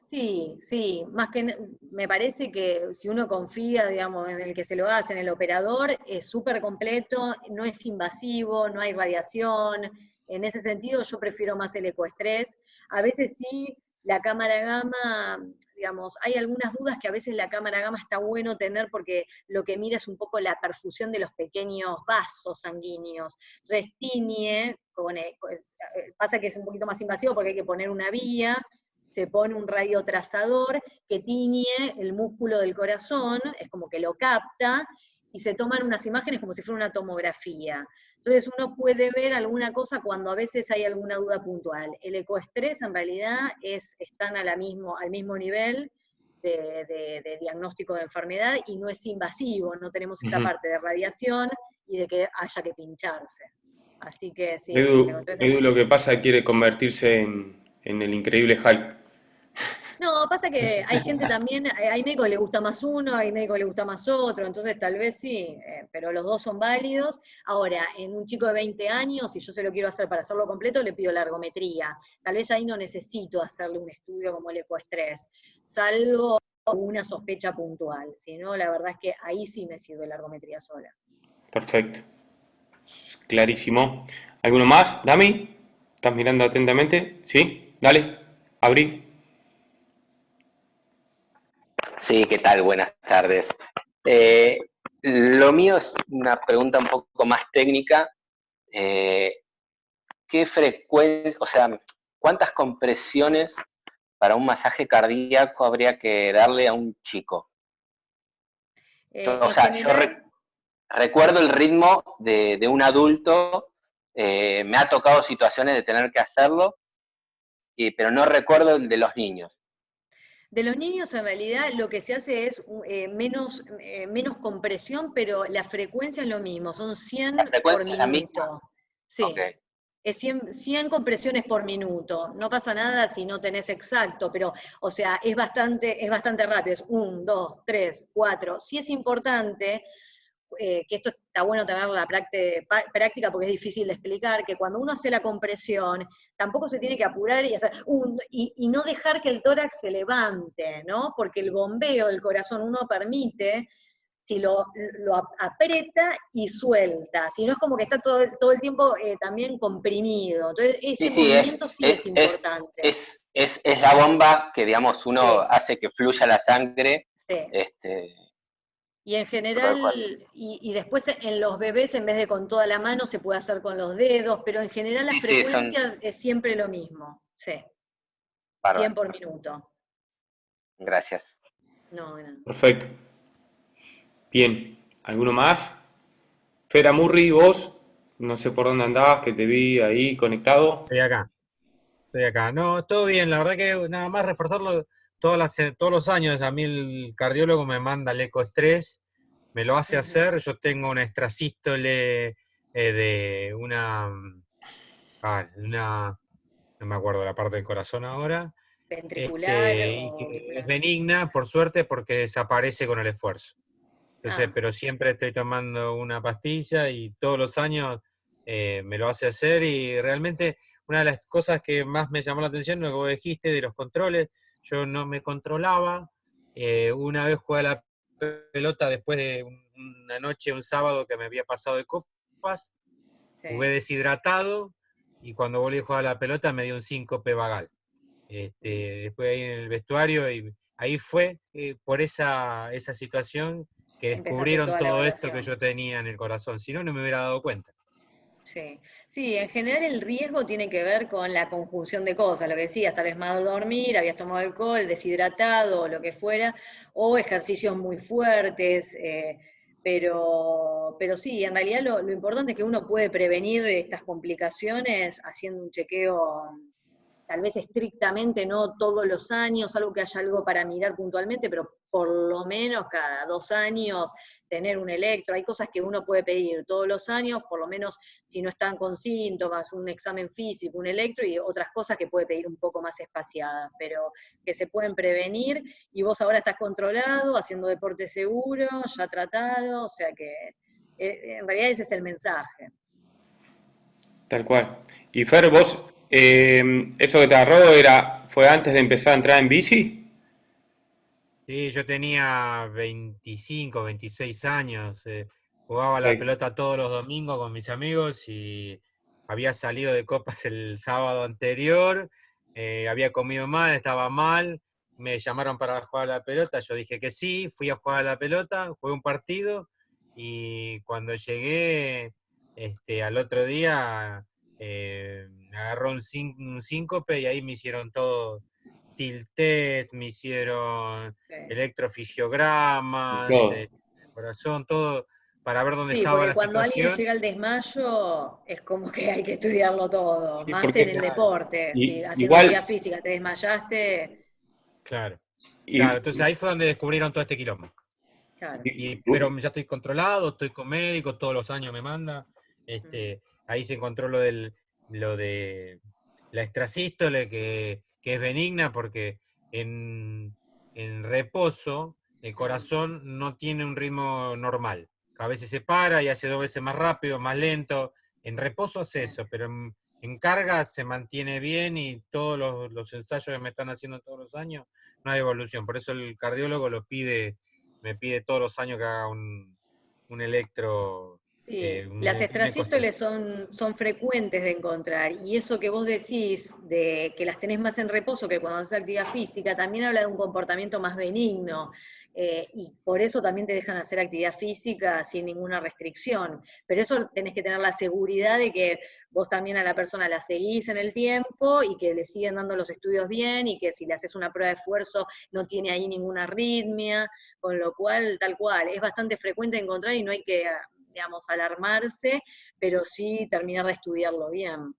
[SPEAKER 2] Sí, sí, más que me parece que si uno confía, digamos, en el que se lo hace, en el operador, es súper completo, no es invasivo, no hay radiación. En ese sentido, yo prefiero más el ecoestrés. A veces sí, la cámara gamma, digamos, hay algunas dudas que a veces la cámara gamma está bueno tener porque lo que mira es un poco la perfusión de los pequeños vasos sanguíneos. Entonces, tiñe, pasa que es un poquito más invasivo porque hay que poner una vía, se pone un radiotrazador que tiñe el músculo del corazón, es como que lo capta, y se toman unas imágenes como si fuera una tomografía. Entonces uno puede ver alguna cosa cuando a veces hay alguna duda puntual. El ecoestrés en realidad están al mismo nivel de diagnóstico de enfermedad y no es invasivo, no tenemos esa
[SPEAKER 1] Ujú.
[SPEAKER 2] parte de radiación y de que haya que pincharse. Así que sí, el ecoestrés es
[SPEAKER 1] Edu lo
[SPEAKER 2] mejor.
[SPEAKER 1] que pasa es que quiere convertirse en el increíble Hulk.
[SPEAKER 2] No, pasa que hay gente también, hay médicos que le gusta más uno, hay médicos que le gusta más otro, entonces tal vez sí, pero los dos son válidos. Ahora, en un chico de 20 años, si yo se lo quiero hacer para hacerlo completo, le pido la ergometría. Tal vez ahí no necesito hacerle un estudio como el ecoestrés, salvo una sospecha puntual. Si no, la verdad es que ahí sí me sirve la ergometría sola.
[SPEAKER 1] Perfecto. Clarísimo. ¿Alguno más? Dami, ¿estás mirando atentamente? ¿Sí? Dale, abrí.
[SPEAKER 3] Sí, ¿qué tal? Buenas tardes. Eh, lo mío es una pregunta un poco más técnica. Eh, ¿Qué frecuencia, o sea, cuántas compresiones para un masaje cardíaco habría que darle a un chico? O
[SPEAKER 2] En
[SPEAKER 3] sea,
[SPEAKER 2] general,
[SPEAKER 3] recuerdo el ritmo de un adulto, me ha tocado situaciones de tener que hacerlo, pero no recuerdo el de los niños.
[SPEAKER 2] De los niños, en realidad, lo que se hace es menos compresión, pero la frecuencia es lo mismo, son
[SPEAKER 3] ¿La
[SPEAKER 2] 100 por
[SPEAKER 3] frecuencia es la misma?
[SPEAKER 2] minuto.
[SPEAKER 3] Ok.
[SPEAKER 2] Sí, es 100 compresiones por minuto. No pasa nada si no tenés exacto, pero, o sea, es bastante rápido. Es 1, 2, 3, 4. Sí es importante, que esto está bueno tener la práctica porque es difícil de explicar, que cuando uno hace la compresión, tampoco se tiene que apurar y hacer y no dejar que el tórax se levante, ¿no? Porque el bombeo del corazón uno permite, si lo aprieta y suelta, si no es como que está todo el tiempo también comprimido. Entonces,
[SPEAKER 3] Sí,
[SPEAKER 2] ese
[SPEAKER 3] sí,
[SPEAKER 2] movimiento sí es importante.
[SPEAKER 3] es la bomba que, digamos, uno
[SPEAKER 2] Sí,
[SPEAKER 3] hace que fluya la sangre,
[SPEAKER 2] sí.
[SPEAKER 3] este,
[SPEAKER 2] Y en
[SPEAKER 3] tal
[SPEAKER 2] general,
[SPEAKER 3] cual.
[SPEAKER 2] y después en los bebés, en vez de con toda la mano, se puede hacer con los dedos, pero en general las
[SPEAKER 3] Sí, sí, son
[SPEAKER 2] frecuencias es siempre lo mismo, sí, 100
[SPEAKER 3] bárbaros.
[SPEAKER 2] por minuto.
[SPEAKER 3] Gracias.
[SPEAKER 2] No, no.
[SPEAKER 1] Perfecto. Bien. ¿Alguno más? Fera Murri, vos, no sé por dónde andabas, que te vi ahí conectado.
[SPEAKER 4] Estoy acá, estoy acá. No, todo bien, la verdad que nada más reforzarlo todos los años. A mí el cardiólogo me manda el ecoestrés, me lo hace
[SPEAKER 2] Ujú.
[SPEAKER 4] hacer. Yo tengo una extrasístole de no me acuerdo la parte del corazón ahora,
[SPEAKER 2] Ventricular o
[SPEAKER 4] y que es
[SPEAKER 2] auricular.
[SPEAKER 4] benigna, por suerte, porque desaparece con el esfuerzo. Entonces,
[SPEAKER 2] Ah,
[SPEAKER 4] pero siempre estoy tomando una pastilla y todos los años me lo hace hacer y realmente una de las cosas que más me llamó la atención, lo que vos dijiste de los controles, yo no me controlaba. Una vez jugué a la pelota después de una noche, un sábado que me había pasado de copas, jugué
[SPEAKER 2] sí.
[SPEAKER 4] deshidratado y cuando volví a jugar a la pelota me dio un síncope vagal. Después ahí en el vestuario, y ahí fue por esa situación que
[SPEAKER 2] Empezaste
[SPEAKER 4] descubrieron
[SPEAKER 2] toda la
[SPEAKER 4] todo esto que
[SPEAKER 2] evaluación.
[SPEAKER 4] yo tenía en el corazón, si no, no me hubiera dado cuenta.
[SPEAKER 2] Sí, sí, en general el riesgo tiene que ver con la conjunción de cosas, lo que decías, tal vez mal dormir, habías tomado alcohol, deshidratado, o lo que fuera, o ejercicios muy fuertes, pero sí, en realidad lo importante es que uno puede prevenir estas complicaciones haciendo un chequeo, tal vez estrictamente no todos los años, algo que haya algo para mirar puntualmente, pero por lo menos cada 2 años tener un electro. Hay cosas que uno puede pedir todos los años, por lo menos si no están con síntomas, un examen físico, un electro, y otras cosas que puede pedir un poco más espaciadas, pero que se pueden prevenir, y vos ahora estás controlado, haciendo deporte seguro, ya tratado, o sea que en realidad ese es el mensaje.
[SPEAKER 1] Tal cual. Y Fer, vos, eso que te agarró fue antes de empezar a entrar en bici.
[SPEAKER 4] Sí, yo tenía 25, 26 años, jugaba a la
[SPEAKER 1] Perfecto.
[SPEAKER 4] pelota todos los domingos con mis amigos y había salido de copas el sábado anterior, había comido mal, estaba mal, me llamaron para jugar a la pelota, yo dije que sí, fui a jugar a la pelota, jugué un partido y cuando llegué al otro día me agarró un síncope y ahí me hicieron todo tiltés, me hicieron
[SPEAKER 2] Sí.
[SPEAKER 4] electrofisiogramas,
[SPEAKER 1] Todo.
[SPEAKER 4] corazón, todo, para ver dónde
[SPEAKER 2] Sí,
[SPEAKER 4] estaba
[SPEAKER 2] porque
[SPEAKER 4] la
[SPEAKER 2] cuando alguien
[SPEAKER 4] situación.
[SPEAKER 2] llega al desmayo es como que hay que estudiarlo todo,
[SPEAKER 1] Sí,
[SPEAKER 2] más en
[SPEAKER 1] porque
[SPEAKER 2] el
[SPEAKER 4] Claro,
[SPEAKER 2] deporte, si haciendo
[SPEAKER 1] igual,
[SPEAKER 2] actividad física te desmayaste,
[SPEAKER 4] claro, claro.
[SPEAKER 1] y,
[SPEAKER 4] Entonces ahí fue donde descubrieron todo este quilombo.
[SPEAKER 2] claro.
[SPEAKER 4] Pero ya estoy controlado, estoy con médicos, todos los años me manda.
[SPEAKER 2] Mm,
[SPEAKER 4] Ahí se encontró lo de la extrasístole, que es benigna, porque en reposo el
[SPEAKER 2] mm,
[SPEAKER 4] corazón no tiene un ritmo normal. A veces se para y hace 2 veces más rápido, más lento. En reposo hace
[SPEAKER 2] sí.
[SPEAKER 4] eso, pero en carga se mantiene bien y todos los ensayos que me están haciendo todos los años, no hay evolución. Por eso el cardiólogo me pide todos los años que haga un electro,
[SPEAKER 2] Sí, las
[SPEAKER 4] un ecoestrés.
[SPEAKER 2] extrasístoles son frecuentes de encontrar, y eso que vos decís de que las tenés más en reposo que cuando haces actividad física, también habla de un comportamiento más benigno, y por eso también te dejan hacer actividad física sin ninguna restricción, pero eso tenés que tener la seguridad de que vos también a la persona la seguís en el tiempo y que le siguen dando los estudios bien y que si le haces una prueba de esfuerzo no tiene ahí ninguna arritmia, con lo cual, tal cual, es bastante frecuente encontrar y no hay que, digamos, alarmarse, pero sí terminar de estudiarlo bien.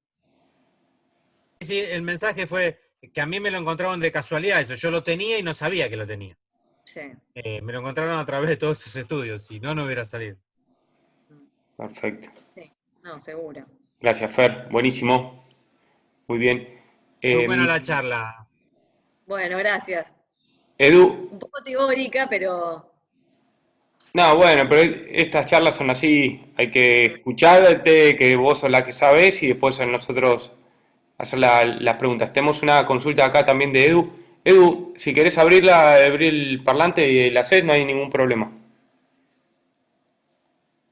[SPEAKER 4] Sí, el mensaje fue, que a mí me lo encontraron de casualidad eso, yo lo tenía y no sabía que lo tenía.
[SPEAKER 2] Sí.
[SPEAKER 4] Me lo encontraron a través de todos esos estudios, si no, no hubiera salido.
[SPEAKER 1] Perfecto.
[SPEAKER 2] Sí, no, seguro.
[SPEAKER 1] Gracias, Fer. Buenísimo. Muy bien.
[SPEAKER 4] Muy buena la charla.
[SPEAKER 2] Bueno, gracias.
[SPEAKER 1] Edu,
[SPEAKER 2] Un poco teórica, pero
[SPEAKER 1] no, bueno, pero estas charlas son así, hay que escucharte, que vos sos la que sabés y después a nosotros hacer las preguntas. Tenemos una consulta acá también de Edu. Edu, si querés abrir el parlante y la haces, no hay ningún problema.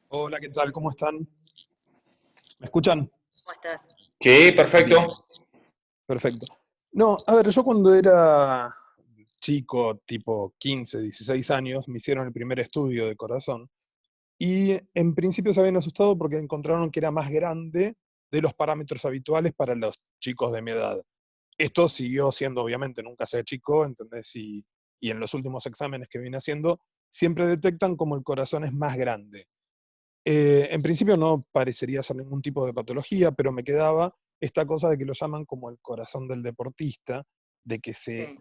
[SPEAKER 5] Hola, ¿qué tal? ¿Cómo están? ¿Me escuchan?
[SPEAKER 2] ¿cómo estás?
[SPEAKER 1] Sí, perfecto.
[SPEAKER 5] Bien, perfecto. No, a ver, yo cuando era chico, tipo 15, 16 años, me hicieron el primer estudio de corazón y en principio se habían asustado porque encontraron que era más grande de los parámetros habituales para los chicos de mi edad. Esto siguió siendo, obviamente, nunca sea chico, ¿entendés? Y en los últimos exámenes que vine haciendo, siempre detectan como el corazón es más grande. En principio no parecería ser ningún tipo de patología, pero me quedaba esta cosa de que lo llaman como el corazón del deportista, de que
[SPEAKER 2] Sí.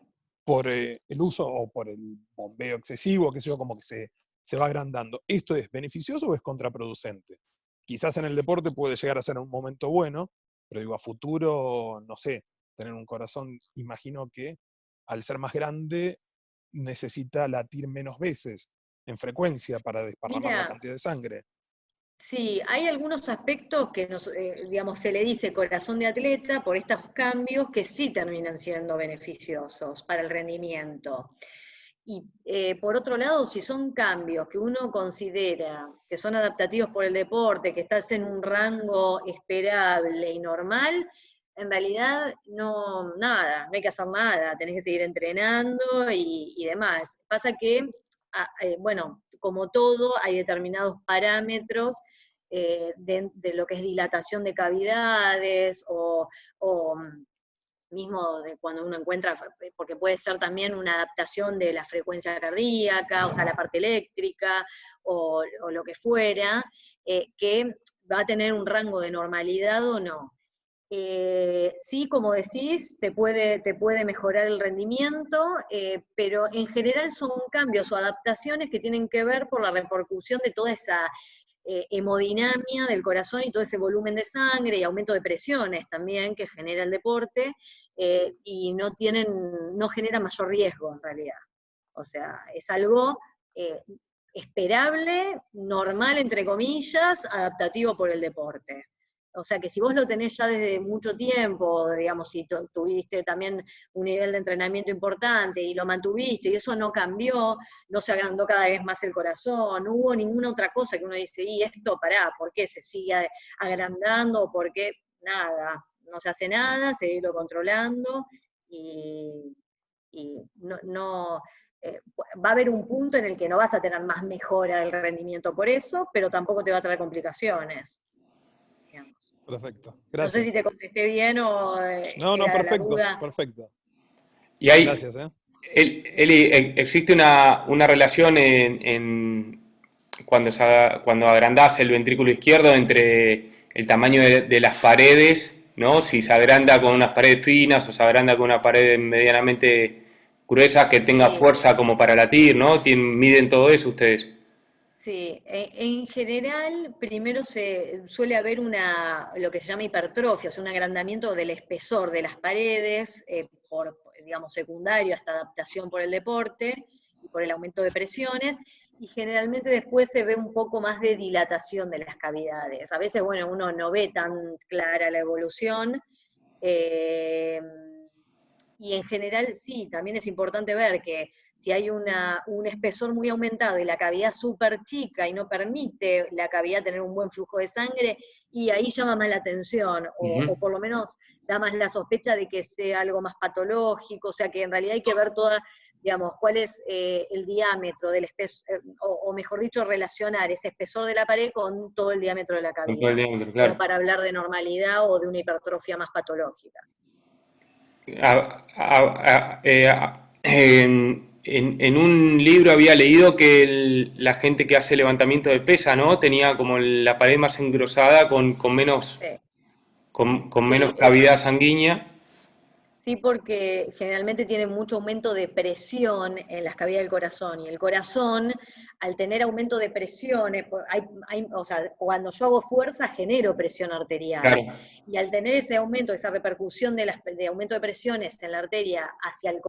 [SPEAKER 5] por el uso o por el bombeo excesivo, que sé yo, como que se va agrandando. ¿Esto es beneficioso o es contraproducente? Quizás en el deporte puede llegar a ser un momento bueno, pero digo, a futuro, no sé, tener un corazón, imagino que al ser más grande necesita latir menos veces en frecuencia para desparramar la
[SPEAKER 2] Mira,
[SPEAKER 5] cantidad de sangre.
[SPEAKER 2] sí, hay algunos aspectos que digamos, se le dice corazón de atleta por estos cambios que sí terminan siendo beneficiosos para el rendimiento. Y por otro lado, si son cambios que uno considera que son adaptativos por el deporte, que estás en un rango esperable y normal, en realidad no, nada, no hay que hacer nada, tenés que seguir entrenando y demás. Pasa que, bueno, como todo, hay determinados parámetros de lo que es dilatación de cavidades o mismo de cuando uno encuentra, porque puede ser también una adaptación de la frecuencia cardíaca, o sea, la parte eléctrica, o lo que fuera, que va a tener un rango de normalidad o no. Sí, como decís, te puede mejorar el rendimiento, pero en general son cambios o adaptaciones que tienen que ver por la repercusión de toda esa hemodinamia del corazón y todo ese volumen de sangre y aumento de presiones también que genera el deporte, y no genera mayor riesgo en realidad. O sea, es algo eh, esperable, normal, entre comillas, adaptativo por el deporte. O sea que si vos lo tenés ya desde mucho tiempo, digamos, si tuviste también un nivel de entrenamiento importante y lo mantuviste y eso no cambió, no se agrandó cada vez más el corazón, no hubo ninguna otra cosa que uno dice, y esto, pará, ¿por qué se sigue agrandando? ¿Por qué? Nada, no se hace nada, seguirlo controlando y va a haber un punto en el que no vas a tener más mejora del rendimiento por eso, pero tampoco te va a traer complicaciones. Digamos.
[SPEAKER 5] Perfecto,
[SPEAKER 2] No sé si
[SPEAKER 5] gracias.
[SPEAKER 2] te contesté bien o
[SPEAKER 5] No, no,
[SPEAKER 2] era la
[SPEAKER 5] perfecto,
[SPEAKER 2] duda.
[SPEAKER 5] perfecto.
[SPEAKER 1] Y hay,
[SPEAKER 5] Gracias, ¿eh?
[SPEAKER 1] Eli, existe una relación cuando agrandás el ventrículo izquierdo entre el tamaño de las paredes, ¿no? Si se agranda con unas paredes finas o se agranda con una pared medianamente gruesa que tenga
[SPEAKER 2] Sí,
[SPEAKER 1] fuerza como para latir, ¿no? Miden todo eso ustedes.
[SPEAKER 2] sí. En general, primero suele haber lo que se llama hipertrofia, o sea, un agrandamiento del espesor de las paredes, digamos, secundario a esta adaptación por el deporte y por el aumento de presiones, y generalmente después se ve un poco más de dilatación de las cavidades. A veces, bueno, uno no ve tan clara la evolución, eh, y en general sí, también es importante ver que si hay un espesor muy aumentado y la cavidad súper chica y no permite la cavidad tener un buen flujo de sangre, y ahí llama más la atención, o por lo menos da más la sospecha de que sea algo más patológico, o sea que en realidad hay que ver digamos, cuál es el diámetro del espesor, o mejor dicho, relacionar ese espesor de la pared con todo el diámetro de la
[SPEAKER 1] Con todo el
[SPEAKER 2] cavidad,
[SPEAKER 1] diámetro,
[SPEAKER 2] como
[SPEAKER 1] claro.
[SPEAKER 2] para hablar de normalidad o de una hipertrofia más patológica.
[SPEAKER 1] En un libro había leído que la gente que hace levantamiento de pesa, ¿no? Tenía como la pared más engrosada con menos,
[SPEAKER 2] Sí,
[SPEAKER 1] con menos
[SPEAKER 2] sí,
[SPEAKER 1] cavidad sanguínea.
[SPEAKER 2] Sí, porque generalmente tiene mucho aumento de presión en las cavidades del corazón, y el corazón, al tener aumento de presión, o sea, cuando yo hago fuerza genero presión arterial,
[SPEAKER 1] Claro.
[SPEAKER 2] y al tener ese aumento, esa repercusión de aumento de presiones en la arteria hacia el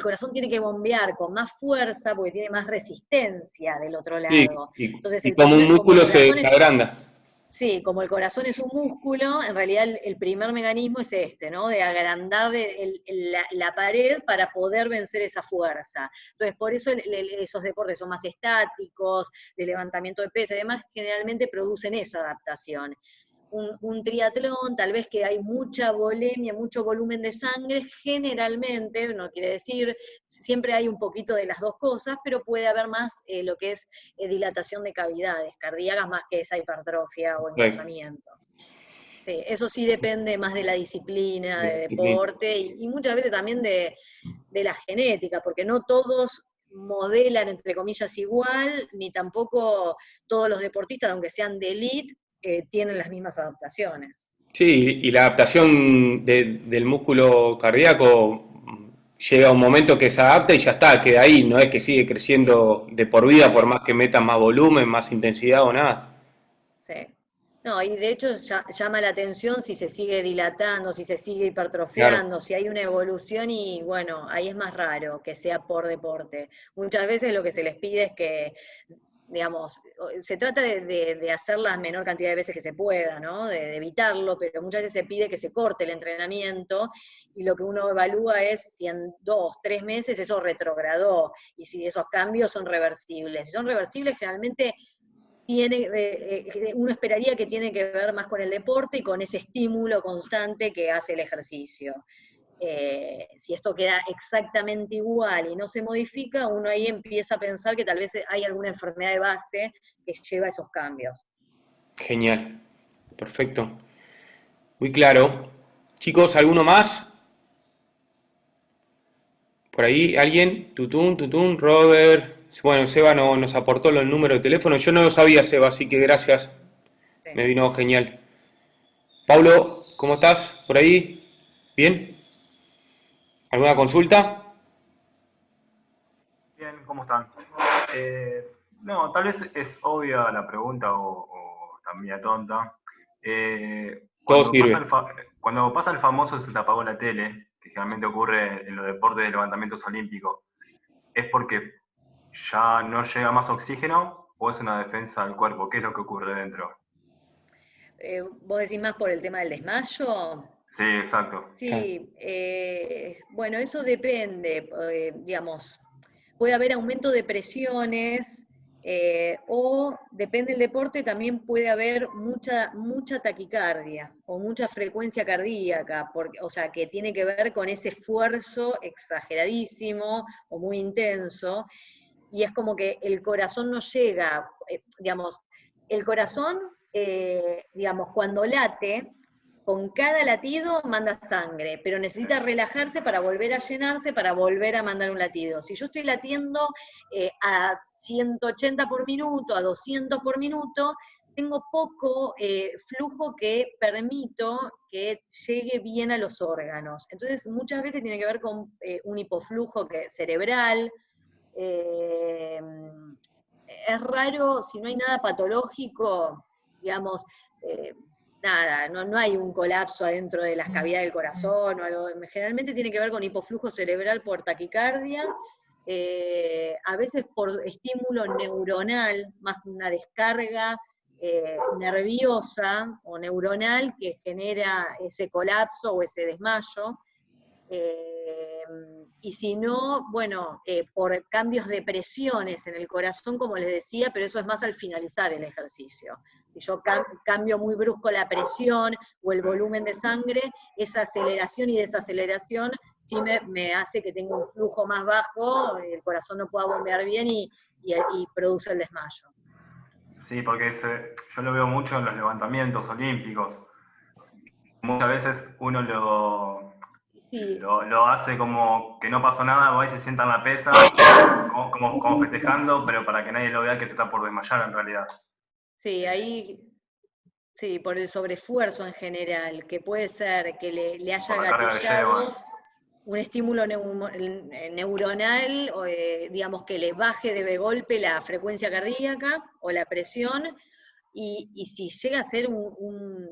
[SPEAKER 2] corazón tiene que bombear con más fuerza porque tiene más resistencia del otro
[SPEAKER 1] Sí,
[SPEAKER 2] lado. Entonces,
[SPEAKER 1] y como un
[SPEAKER 2] como el
[SPEAKER 1] músculo se
[SPEAKER 2] corazón es
[SPEAKER 1] desagranda.
[SPEAKER 2] Sí, como el corazón es un músculo, en realidad el primer mecanismo es este, ¿no? De agrandar la pared para poder vencer esa fuerza. Entonces, por eso esos deportes son más estáticos, de levantamiento de pesas y demás, generalmente producen esa adaptación. Un triatlón, tal vez que hay mucha volemia, mucho volumen de sangre, generalmente, no quiere decir, siempre hay un poquito de las dos cosas, pero puede haber más lo que es dilatación de cavidades cardíacas más que esa hipertrofia o
[SPEAKER 1] Correcto.
[SPEAKER 2] engrosamiento. Sí, eso sí depende más de la disciplina, de
[SPEAKER 1] Sí.
[SPEAKER 2] deporte, y muchas veces también de la genética, porque no todos modelan, entre comillas, igual, ni tampoco todos los deportistas, aunque sean de elite, tienen las mismas adaptaciones.
[SPEAKER 1] Sí, y la adaptación del músculo cardíaco llega a un momento que se adapta y ya está, queda ahí, no es que sigue creciendo de por vida por
[SPEAKER 2] Sí,
[SPEAKER 1] más que metan más volumen, más intensidad o nada.
[SPEAKER 2] sí. No, y de hecho llama la atención si se sigue dilatando, si se sigue
[SPEAKER 1] Claro,
[SPEAKER 2] hipertrofiando, si hay una evolución y bueno, ahí es más raro que sea por deporte. Muchas veces lo que se les pide es que, digamos, se trata de hacer la menor cantidad de veces que se pueda, ¿no? De evitarlo, pero muchas veces se pide que se corte el entrenamiento y lo que uno evalúa es si en 2, 3 meses eso retrogradó y si esos cambios son reversibles. Si son reversibles, generalmente uno esperaría que tiene que ver más con el deporte y con ese estímulo constante que hace el ejercicio. Si esto queda exactamente igual y no se modifica, uno ahí empieza a pensar que tal vez hay alguna enfermedad de base que lleva a esos cambios.
[SPEAKER 1] genial, perfecto, muy claro. Chicos, ¿alguno más? Por ahí, ¿alguien? Tutún, Robert. Bueno, Seba no, nos aportó los números de teléfono. Yo no lo sabía, Seba, así que gracias.
[SPEAKER 2] Sí.
[SPEAKER 1] Me vino genial. Paulo, ¿cómo estás? ¿Por ahí? ¿Bien? ¿Alguna consulta?
[SPEAKER 6] Bien, ¿cómo están? No, tal vez es obvia la pregunta o también tonta.
[SPEAKER 1] Todo
[SPEAKER 6] Cuando
[SPEAKER 1] sirve.
[SPEAKER 6] cuando pasa el famoso se te apagó la tele, que generalmente ocurre en los deportes de levantamientos olímpicos, ¿es porque ya no llega más oxígeno o es una defensa del cuerpo? ¿Qué es lo que ocurre dentro?
[SPEAKER 2] ¿Vos decís más por el tema del desmayo?
[SPEAKER 6] Sí, exacto.
[SPEAKER 1] Claro.
[SPEAKER 2] Sí, bueno, eso depende, digamos, puede haber aumento de presiones o, depende del deporte, también puede haber mucha taquicardia o mucha frecuencia cardíaca, o sea, que tiene que ver con ese esfuerzo exageradísimo o muy intenso, y es como que el corazón no llega, digamos, el corazón, digamos, cuando late, con cada latido manda sangre, pero necesita relajarse para volver a llenarse, para volver a mandar un latido. Si yo estoy latiendo a 180 por minuto, a 200 por minuto, tengo poco flujo que permito que llegue bien a los órganos. Entonces, muchas veces tiene que ver con un hipoflujo cerebral. eh, es raro, si no hay nada patológico, digamos, eh, nada, no hay un colapso adentro de las cavidades del corazón o algo. Generalmente tiene que ver con hipoflujo cerebral por taquicardia, a veces por estímulo neuronal, más que una descarga nerviosa o neuronal que genera ese colapso o ese desmayo. Eh, y si no, bueno, por cambios de presiones en el corazón, como les decía, pero eso es más al finalizar el ejercicio. Si yo cambio muy brusco la presión o el volumen de sangre, esa aceleración y desaceleración sí me hace que tenga un flujo más bajo, el corazón no pueda bombear bien y produce el desmayo.
[SPEAKER 6] Sí, porque yo lo veo mucho en los levantamientos olímpicos. Muchas veces uno
[SPEAKER 2] Sí,
[SPEAKER 6] lo hace como que no pasó nada, va y se sienta en la pesa, como festejando, pero para que nadie lo vea que se está por desmayar en realidad.
[SPEAKER 2] sí, ahí Sí, por el sobreesfuerzo en general, que puede ser que le haya
[SPEAKER 6] Por la carga que
[SPEAKER 2] gatillado
[SPEAKER 6] llevan.
[SPEAKER 2] un estímulo neuronal, o, digamos, que le baje de golpe la frecuencia cardíaca o la presión, y si llega a ser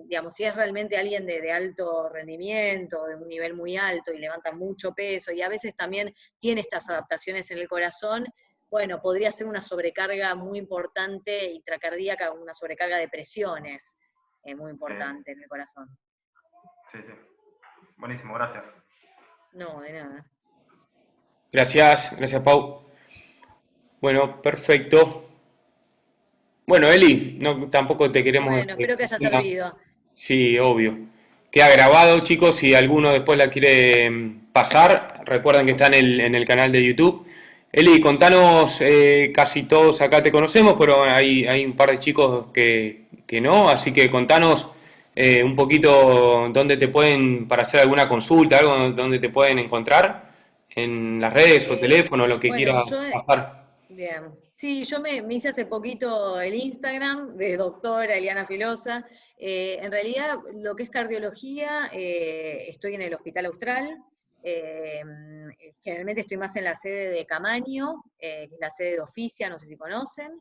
[SPEAKER 2] digamos, si es realmente alguien de alto rendimiento, de un nivel muy alto y levanta mucho peso, y a veces también tiene estas adaptaciones en el corazón, bueno, podría ser una sobrecarga muy importante intracardíaca, una sobrecarga de presiones muy importante en el corazón.
[SPEAKER 6] Sí, sí. Buenísimo, gracias.
[SPEAKER 2] No, de nada.
[SPEAKER 1] Gracias, gracias Pau. Bueno, perfecto. Bueno, Eli, no, tampoco te queremos...
[SPEAKER 2] Bueno, espero que haya servido.
[SPEAKER 1] Sí, obvio. Queda grabado, chicos, si alguno después la quiere pasar, recuerden que está en el canal de YouTube. Eli, contanos, casi todos acá te conocemos, pero hay un par de chicos que no, así que contanos un poquito dónde te pueden, para hacer alguna consulta, algo donde te pueden encontrar, en las redes o teléfono, lo que
[SPEAKER 2] Bueno,
[SPEAKER 1] quieras pasar.
[SPEAKER 2] bien. Sí, yo me hice hace poquito el Instagram de doctora Eliana Filosa. En realidad, lo que es cardiología, estoy en el Hospital Austral. Generalmente estoy más en la sede de Camaño, que es la sede de Oficia, no sé si conocen.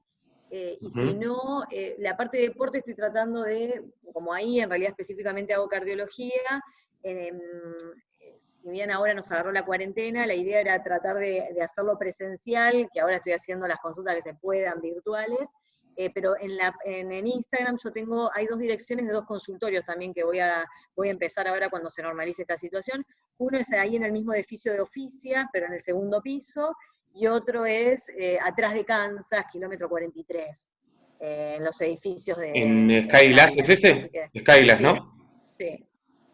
[SPEAKER 2] Y si no, la parte de deporte estoy tratando de, como ahí en realidad específicamente hago cardiología, si bien ahora nos agarró la cuarentena, la idea era tratar de hacerlo presencial, que ahora estoy haciendo las consultas que se puedan virtuales, pero en el Instagram hay 2 direcciones de 2 consultorios también que voy a empezar ahora cuando se normalice esta situación. Uno es ahí en el mismo edificio de Oficia, pero en el 2.º piso, y otro es atrás de Kansas, kilómetro 43, en los edificios
[SPEAKER 1] ¿En
[SPEAKER 2] de
[SPEAKER 1] Skyglass es
[SPEAKER 2] Skylines.
[SPEAKER 1] ese? Skyglass,
[SPEAKER 2] Sí,
[SPEAKER 1] ¿no?
[SPEAKER 2] sí.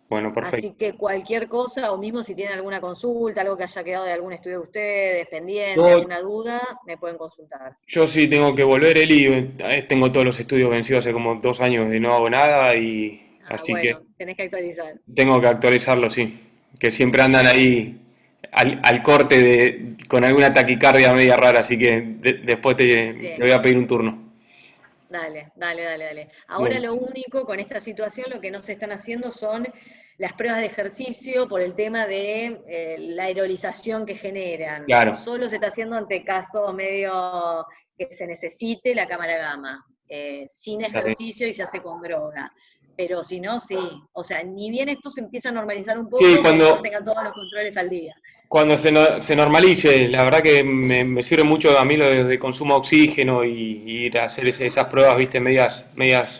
[SPEAKER 1] Bueno, perfecto.
[SPEAKER 2] Así que cualquier cosa, o mismo si tienen alguna consulta, algo que haya quedado de algún estudio de ustedes, pendiente,
[SPEAKER 1] Yo,
[SPEAKER 2] alguna duda, me pueden consultar.
[SPEAKER 1] yo sí tengo que volver, Eli. Tengo todos los estudios vencidos hace como 2 años y no hago nada, y
[SPEAKER 2] Ah,
[SPEAKER 1] así que
[SPEAKER 2] bueno, tenés que actualizar.
[SPEAKER 1] tengo que actualizarlo, sí. Que siempre andan
[SPEAKER 2] Bien,
[SPEAKER 1] ahí al corte con alguna taquicardia media rara, así que después te
[SPEAKER 2] sí.
[SPEAKER 1] voy a pedir un turno.
[SPEAKER 2] Dale, dale, dale, dale. Ahora
[SPEAKER 1] Bueno,
[SPEAKER 2] lo único con esta situación, lo que no se están haciendo son las pruebas de ejercicio por el tema de la aerolización que generan.
[SPEAKER 1] claro,
[SPEAKER 2] Solo se está haciendo ante caso medio que se necesite la cámara gamma, sin
[SPEAKER 1] está bien.
[SPEAKER 2] ejercicio y se hace con droga. Pero si no, sí. O sea, ni bien esto se empieza a normalizar un
[SPEAKER 1] Sí,
[SPEAKER 2] poco, mientras tengan todos los controles al día.
[SPEAKER 1] cuando se normalice, la verdad que me sirve mucho a mí lo de consumo de oxígeno y ir a hacer esas pruebas, viste, medias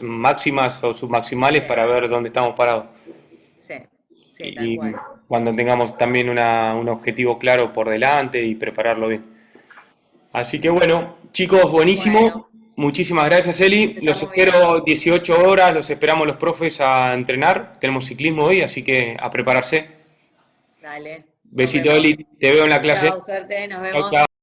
[SPEAKER 1] máximas o submaximales
[SPEAKER 2] Sí,
[SPEAKER 1] para ver dónde estamos parados.
[SPEAKER 2] sí, sí, tal
[SPEAKER 1] Y
[SPEAKER 2] cual.
[SPEAKER 1] cuando tengamos también un objetivo claro por delante y prepararlo bien. Así que bueno, chicos,
[SPEAKER 2] Bueno,
[SPEAKER 1] buenísimo. Muchísimas gracias,
[SPEAKER 2] nos
[SPEAKER 1] Eli. Los
[SPEAKER 2] estamos
[SPEAKER 1] espero
[SPEAKER 2] viendo.
[SPEAKER 1] 18 horas, los esperamos los profes a entrenar. Tenemos ciclismo hoy, así que a prepararse.
[SPEAKER 2] Dale, nos
[SPEAKER 1] Besito, Eli.
[SPEAKER 2] vemos.
[SPEAKER 1] Te veo en la clase.
[SPEAKER 2] Chao, suerte, nos
[SPEAKER 1] Chau,
[SPEAKER 2] vemos.
[SPEAKER 1] chau.